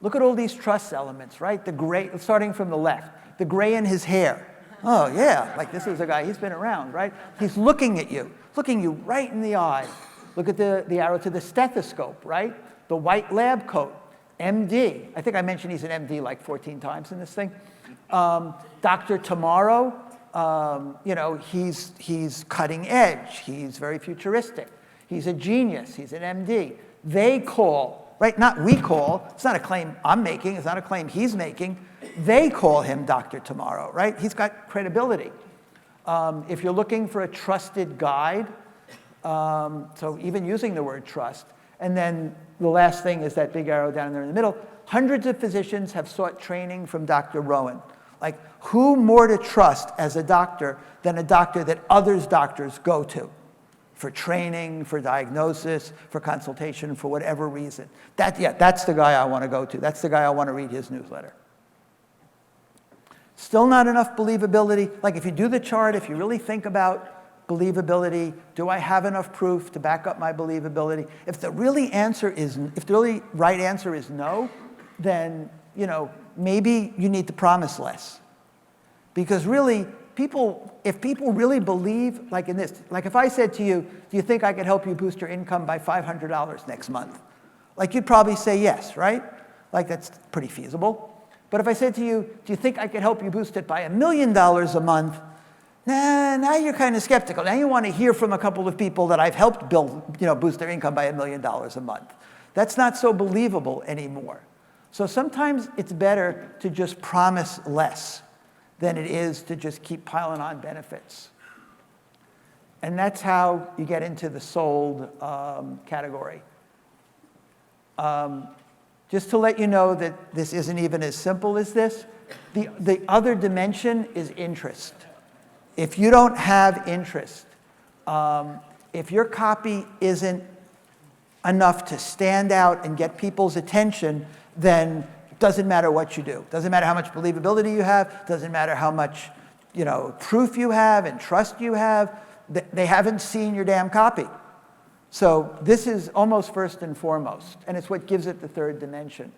look at all these trust elements, right? The gray, starting from the left, the gray in his hair. Oh, yeah, like this is a guy, he's been around, right? He's looking you right in the eye. Look at the arrow to the stethoscope, right? The white lab coat, MD. I think I mentioned he's an MD like 14 times in this thing. Dr. Tomorrow, he's cutting edge. He's very futuristic. He's a genius. He's an MD. They call, right? Not we call. It's not a claim I'm making. It's not a claim he's making. They call him Dr. Tomorrow, right? He's got credibility. If you're looking for a trusted guide, so even using the word trust, and then the last thing is that big arrow down there in the middle, hundreds of physicians have sought training from Dr. Rowan. Like, who more to trust as a doctor than a doctor that others doctors go to for training, for diagnosis, for consultation, for whatever reason? That's the guy I want to go to. That's the guy I want to read his newsletter. Still not enough believability. Like, if you do the chart, if you really think about believability, do I have enough proof to back up my believability? If the really right answer is no, then, maybe you need to promise less. Because really, if people really believe, like in this, like if I said to you, do you think I could help you boost your income by $500 next month? Like, you'd probably say yes, right? Like, that's pretty feasible. But if I said to you, do you think I could help you boost it by $1 million a month? Now you're kind of skeptical. Now you want to hear from a couple of people that I've helped boost their income by $1 million a month. That's not so believable anymore. So sometimes it's better to just promise less than it is to just keep piling on benefits. And that's how you get into the sold category. Just to let you know that this isn't even as simple as this, the other dimension is interest. If you don't have interest, if your copy isn't enough to stand out and get people's attention, then it doesn't matter what you do. Doesn't matter how much believability you have, doesn't matter how much proof you have and trust you have. They haven't seen your damn copy. So this is almost first and foremost, and it's what gives it the third dimension.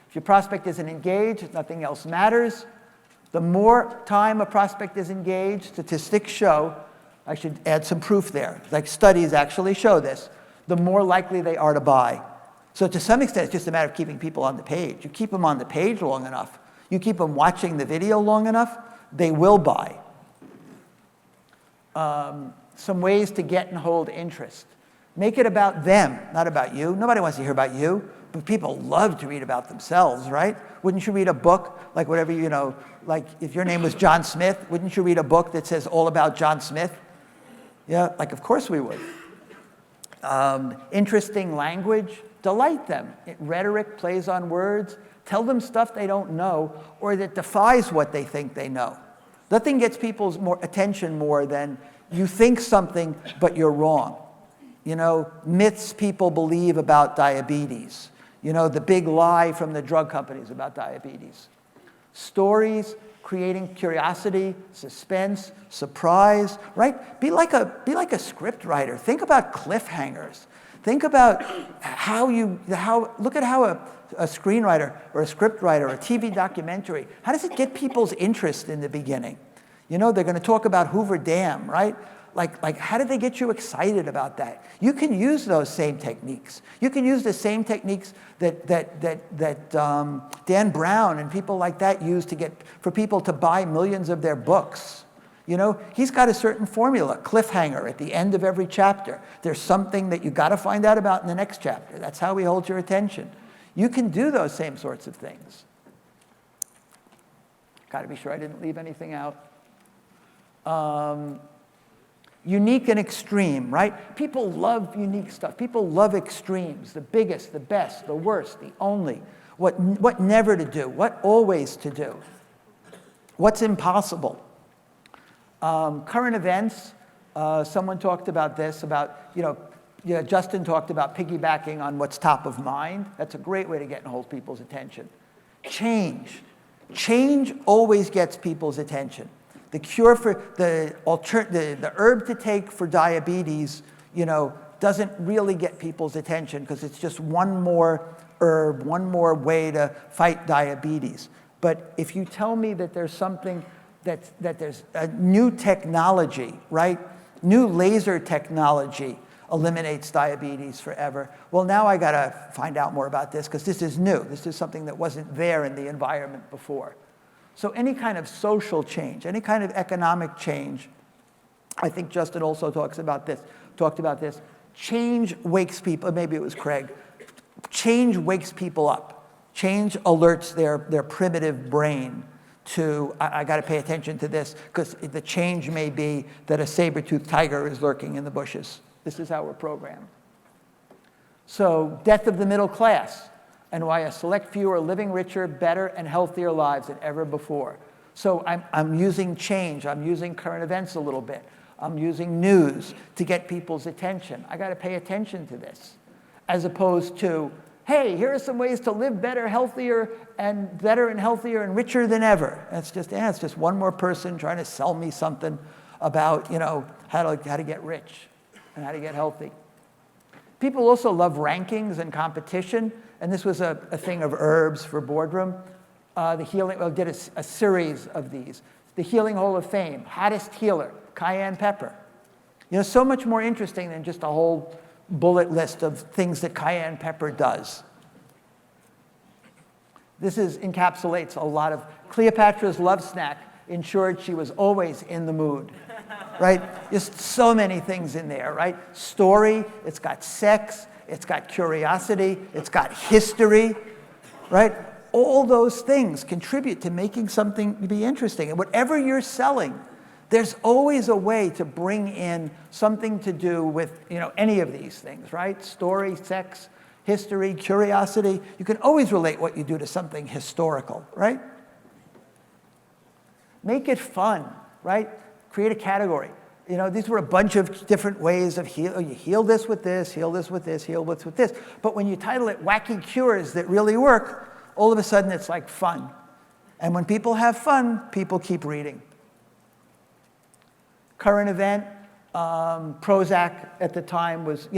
If your prospect isn't engaged, nothing else matters. The more time a prospect is engaged, statistics show, I should add some proof there, like studies actually show this, the more likely they are to buy. So to some extent, it's just a matter of keeping people on the page. You keep them on the page long enough, you keep them watching the video long enough, they will buy. Some ways to get and hold interest. Make it about them, not about you. Nobody wants to hear about you, but people love to read about themselves, right? Wouldn't you read a book, like whatever, like if your name was John Smith, wouldn't you read a book that says all about John Smith? Yeah, like of course we would. Interesting language, delight them. Rhetoric, plays on words, tell them stuff they don't know or that defies what they think they know. Nothing gets people's attention more than you think something, but you're wrong. Myths people believe about diabetes. The big lie from the drug companies about diabetes. Stories, creating curiosity, suspense, surprise, right? Be like a script writer. Think about cliffhangers. Think about look at how a screenwriter or a script writer or a TV documentary, how does it get people's interest in the beginning? They're going to talk about Hoover Dam, right? Like, how did they get you excited about that? You can use those same techniques. You can use the same techniques that Dan Brown and people like that use for people to buy millions of their books. He's got a certain formula, cliffhanger at the end of every chapter. There's something that you got to find out about in the next chapter. That's how he holds your attention. You can do those same sorts of things. Got to be sure I didn't leave anything out. Unique and extreme, right? People love unique stuff. People love extremes, the biggest, the best, the worst, the only. what never to do, what always to do, what's impossible. Current events, someone talked about this, Justin talked about piggybacking on what's top of mind. That's a great way to get and hold people's attention. Change. Change always gets people's attention. The cure for the herb to take for diabetes, doesn't really get people's attention because it's just one more herb, one more way to fight diabetes. But if you tell me that there's something that there's a new technology, right? New laser technology eliminates diabetes forever. Well, now I got to find out more about this because this is new. This is something that wasn't there in the environment before. So any kind of social change, any kind of economic change, I think Justin also talked about this. Change wakes people, maybe it was Craig. Change wakes people up. Change alerts their primitive brain to, I got to pay attention to this because the change may be that a saber-toothed tiger is lurking in the bushes. This is how we're programmed. So, death of the middle class, and why a select few are living richer, better, and healthier lives than ever before. So I'm using change. I'm using current events a little bit. I'm using news to get people's attention. I got to pay attention to this, as opposed to, hey, here are some ways to live better, healthier, and better and healthier and richer than ever. And it's just one more person trying to sell me something about how to get rich and how to get healthy. People also love rankings and competition, and this was a thing of herbs for Boardroom. Did a series of these. The Healing Hall of Fame, hottest healer, cayenne pepper. So much more interesting than just a whole bullet list of things that cayenne pepper does. This encapsulates a lot of Cleopatra's love snack, ensured she was always in the mood. Right? Just so many things in there, right? Story, it's got sex, it's got curiosity, it's got history, right? All those things contribute to making something be interesting. And whatever you're selling, there's always a way to bring in something to do with, any of these things, right? Story, sex, history, curiosity. You can always relate what you do to something historical, right? Make it fun, right? Create a category. These were a bunch of different ways of heal. You heal this with this, heal this with this, heal this with this. But when you title it Wacky Cures That Really Work, all of a sudden it's like fun. And when people have fun, people keep reading. Current event, Prozac at the time was,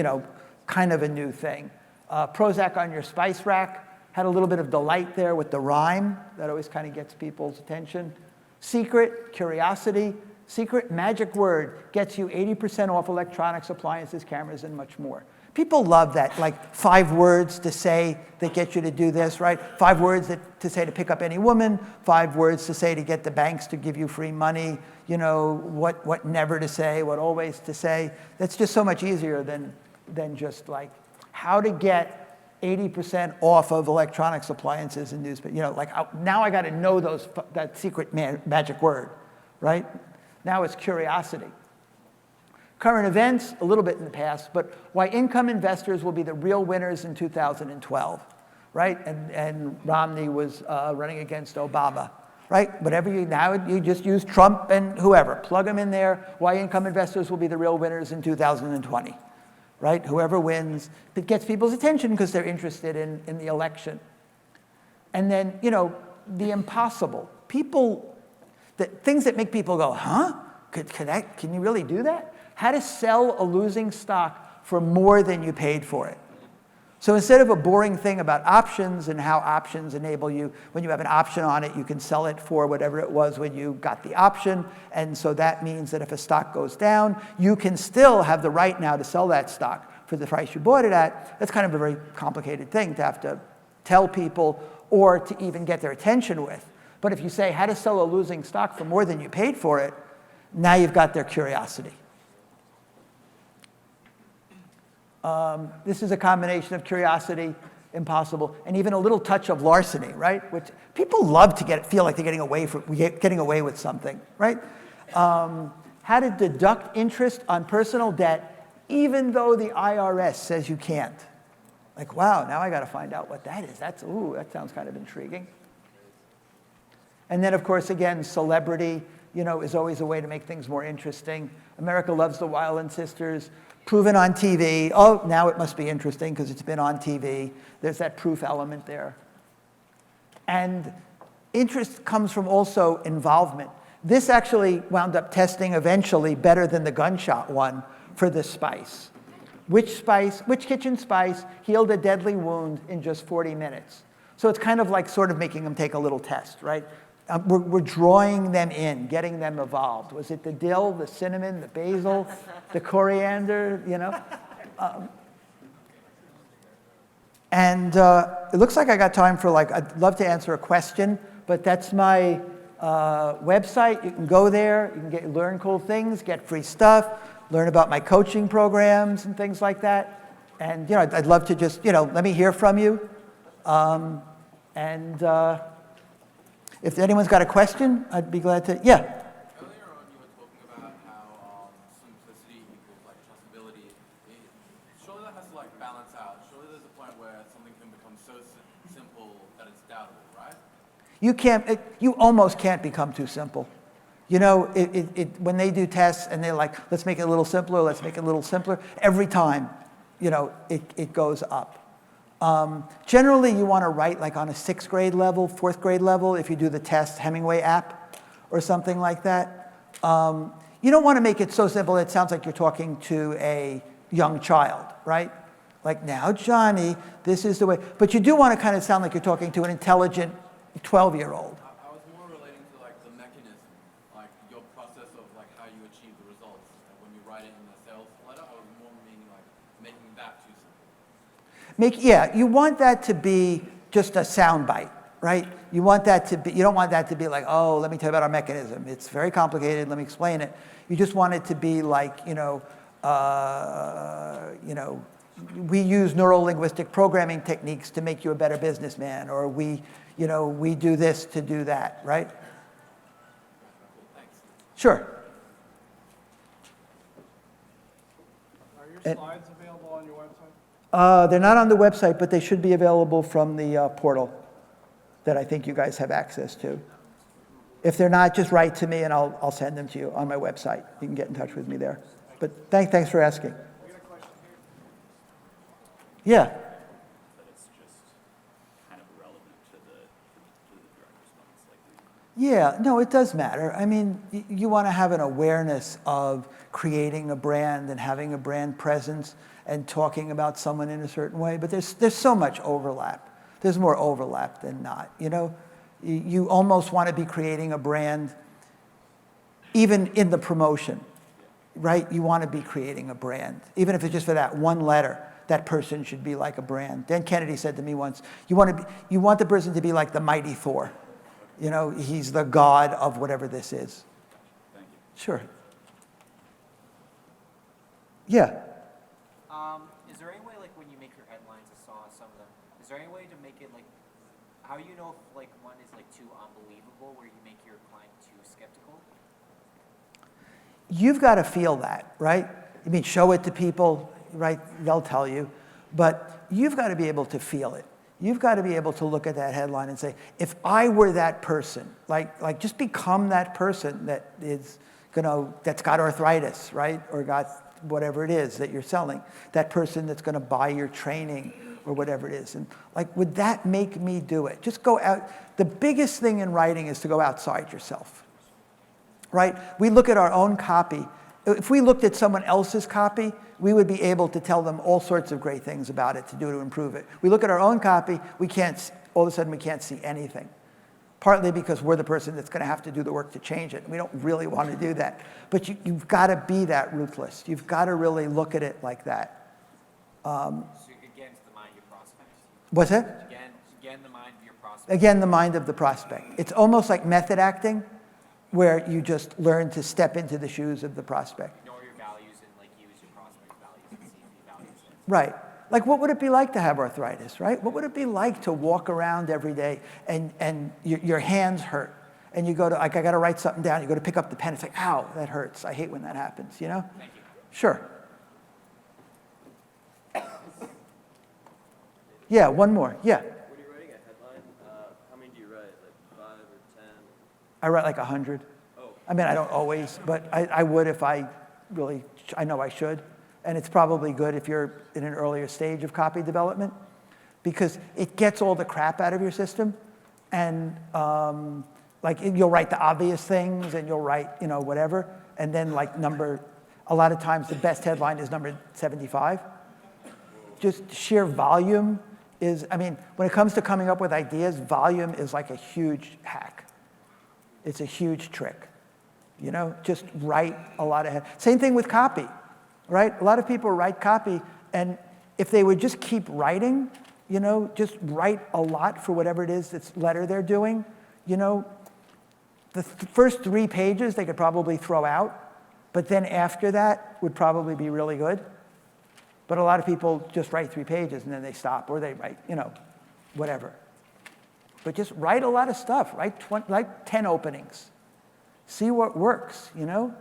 kind of a new thing. Prozac on your spice rack had a little bit of delight there with the rhyme. That always kind of gets people's attention. Secret, curiosity. Secret, magic word, gets you 80% off electronics, appliances, cameras, and much more. People love that, like 5 words to say that get you to do this, right? 5 words to say to pick up any woman, 5 words to say to get the banks to give you free money, what never to say, what always to say. That's just so much easier than just like how to get 80% off of electronics, appliances, and newspapers. Now I got to know that secret magic word, right? Now it's curiosity. Current events, a little bit in the past, but why income investors will be the real winners in 2012, right? And Romney was running against Obama, right? Whatever you just use Trump and whoever, plug them in there. Why income investors will be the real winners in 2020, right? Whoever wins, it gets people's attention because they're interested in the election. And then, the impossible. Things that make people go, huh? Can you really do that? How to sell a losing stock for more than you paid for it. So instead of a boring thing about options and how options enable you, when you have an option on it, you can sell it for whatever it was when you got the option. And so that means that if a stock goes down, you can still have the right now to sell that stock for the price you bought it at. That's kind of a very complicated thing to have to tell people or to even get their attention with. But if you say how to sell a losing stock for more than you paid for it, now you've got their curiosity. This is a combination of curiosity, impossible, and even a little touch of larceny, right? Which people love to feel like they're getting away with something, right? How to deduct interest on personal debt, even though the IRS says you can't. Like, wow, now I got to find out what that is. Ooh, that sounds kind of intriguing. And then, of course, again, celebrity, is always a way to make things more interesting. America Loves the Weiland Sisters, proven on TV. Oh, now it must be interesting because it's been on TV. There's that proof element there. And interest comes from also involvement. This actually wound up testing eventually better than the gunshot one for the spice. Which kitchen spice healed a deadly wound in just 40 minutes? So it's kind of like sort of making them take a little test, right? We're drawing them in, getting them evolved. Was it the dill, the cinnamon, the basil, the coriander, And it looks like I got time for I'd love to answer a question, but that's my website. You can go there, you can learn cool things, get free stuff, learn about my coaching programs and things like that. And I'd love to just, let me hear from you. If anyone's got a question, I'd be glad to, yeah. Earlier on, you were talking about how simplicity equals trustability. Surely that has to balance out. Surely there's a point where something can become so simple that it's doubtable, right? You almost can't become too simple. When they do tests and they're like, let's make it a little simpler, let's make it a little simpler, every time, it goes up. Generally, you want to write on a 6th grade level, 4th grade level, if you do the test Hemingway app or something like that. You don't want to make it so simple it sounds like you're talking to a young child, right? Like, now, Johnny, this is the way. But you do want to kind of sound like you're talking to an intelligent 12-year-old. I was more relating to the mechanism, your process of how you achieve the results. When you write it in the sales letter, I was more meaning making that too simple. You want that to be just a soundbite, right? You don't want that to be like, oh, let me tell you about our mechanism. It's very complicated, let me explain it. You just want it to be we use neuro-linguistic programming techniques to make you a better businessman, or we do this to do that, right? Thanks. Sure. Are your slides available on your website? They're not on the website, but they should be available from the portal that I think you guys have access to. If they're not, just write to me and I'll send them to you on my website. You can get in touch with me there. But thanks for asking. We got a question Yeah. That it's just kind of irrelevant to the direct response. Yeah, no, it does matter. I mean, you want to have an awareness of creating a brand and having a brand presence and talking about someone in a certain way, but there's so much overlap. There's more overlap than not, You almost want to be creating a brand even in the promotion, right? You want to be creating a brand. Even if it's just for that one letter, that person should be like a brand. Dan Kennedy said to me once, you want the person to be like the mighty Thor. He's the god of whatever this is. Thank you. Sure. Yeah. Is there any way, when you make your headlines, I saw some of them, is there any way to make it, how do you know if, one is, too unbelievable, where you make your client too skeptical? You've got to feel that, right? I mean, show it to people, right? They'll tell you. But you've got to be able to feel it. You've got to be able to look at that headline and say, if I were that person, just become that person that's got arthritis, right? Or got whatever it is that you're selling. That person that's going to buy your training or whatever it is. And would that make me do it? Just go out. The biggest thing in writing is to go outside yourself, right? We look at our own copy. If we looked at someone else's copy, we would be able to tell them all sorts of great things about it to improve it. We look at our own copy, all of a sudden we can't see anything. Partly because we're the person that's going to have to do the work to change it. We don't really want to do that. But you've got to be that ruthless. You've got to really look at it like that. So again, it's the mind of your prospect. What's that? Again, the mind of your prospect. Again, the mind of the prospect. It's almost like method acting, where you just learn to step into the shoes of the prospect. Know your values and use your prospect's values and see if he values it. Right. What would it be like to have arthritis, right? What would it be like to walk around every day and your hands hurt? And you go to, I got to write something down. You go to pick up the pen. It's like, ow, that hurts. I hate when that happens, Thank you. Sure. Yeah, one more. Yeah. When you're writing a headline, how many do you write? Like 5 or 10? I write like 100. Oh. I mean, I don't always, but I would if I really, I know I should. And it's probably good if you're in an earlier stage of copy development because it gets all the crap out of your system. And like you'll write the obvious things and you'll write, you know, whatever. And then like a lot of times the best headline is number 75. Just sheer volume is, I mean, when it comes to coming up with ideas, volume is like a huge hack. It's a huge trick. You know, just write a lot of, same thing with copy, right? A lot of people write copy, and if they would just keep writing, you know, just write a lot for whatever it is that's letter they're doing, you know, the first 3 pages they could probably throw out, but then after that would probably be really good. But a lot of people just write 3 pages and then they stop, or they write, you know, whatever. But just write a lot of stuff, write 10 openings. See what works, you know?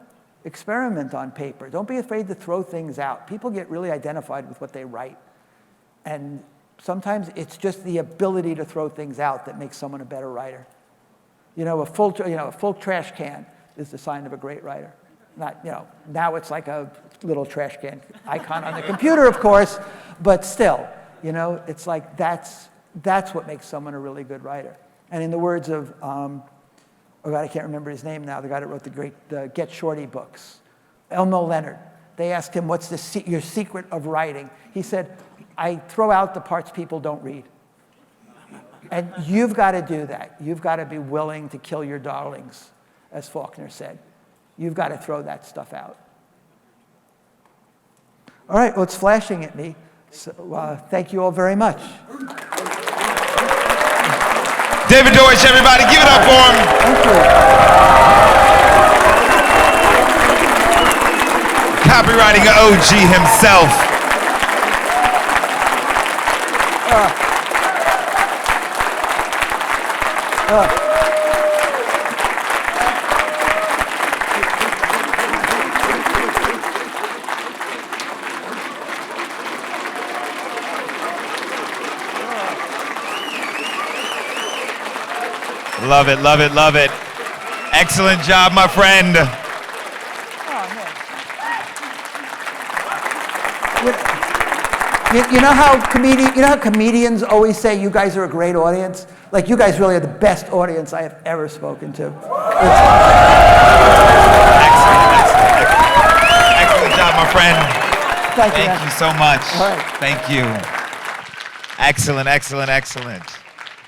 Experiment on paper. Don't be afraid to throw things out. People get really identified with what they write. And sometimes it's just the ability to throw things out that makes someone a better writer. You know, a full trash can is the sign of a great writer. Not, you know, now it's like a little trash can icon on the computer, of course, but still, you know, it's like that's what makes someone a really good writer. And in the words of, oh God, I can't remember his name now, the guy that wrote the great Get Shorty books, Elmo Leonard. They asked him, what's your secret of writing? He said, I throw out the parts people don't read. And you've got to do that. You've got to be willing to kill your darlings, as Faulkner said. You've got to throw that stuff out. All right, well, it's flashing at me. So thank you all very much. David Deutsch, everybody, give it up for him. Thank you. Copywriting OG himself. Love it, love it, love it. Excellent job, my friend. You know how comedians always say you guys are a great audience? Like, you guys really are the best audience I have ever spoken to. Excellent job, my friend. Thank you, Thank man. you so much. All right. Thank you. Excellent, excellent, excellent.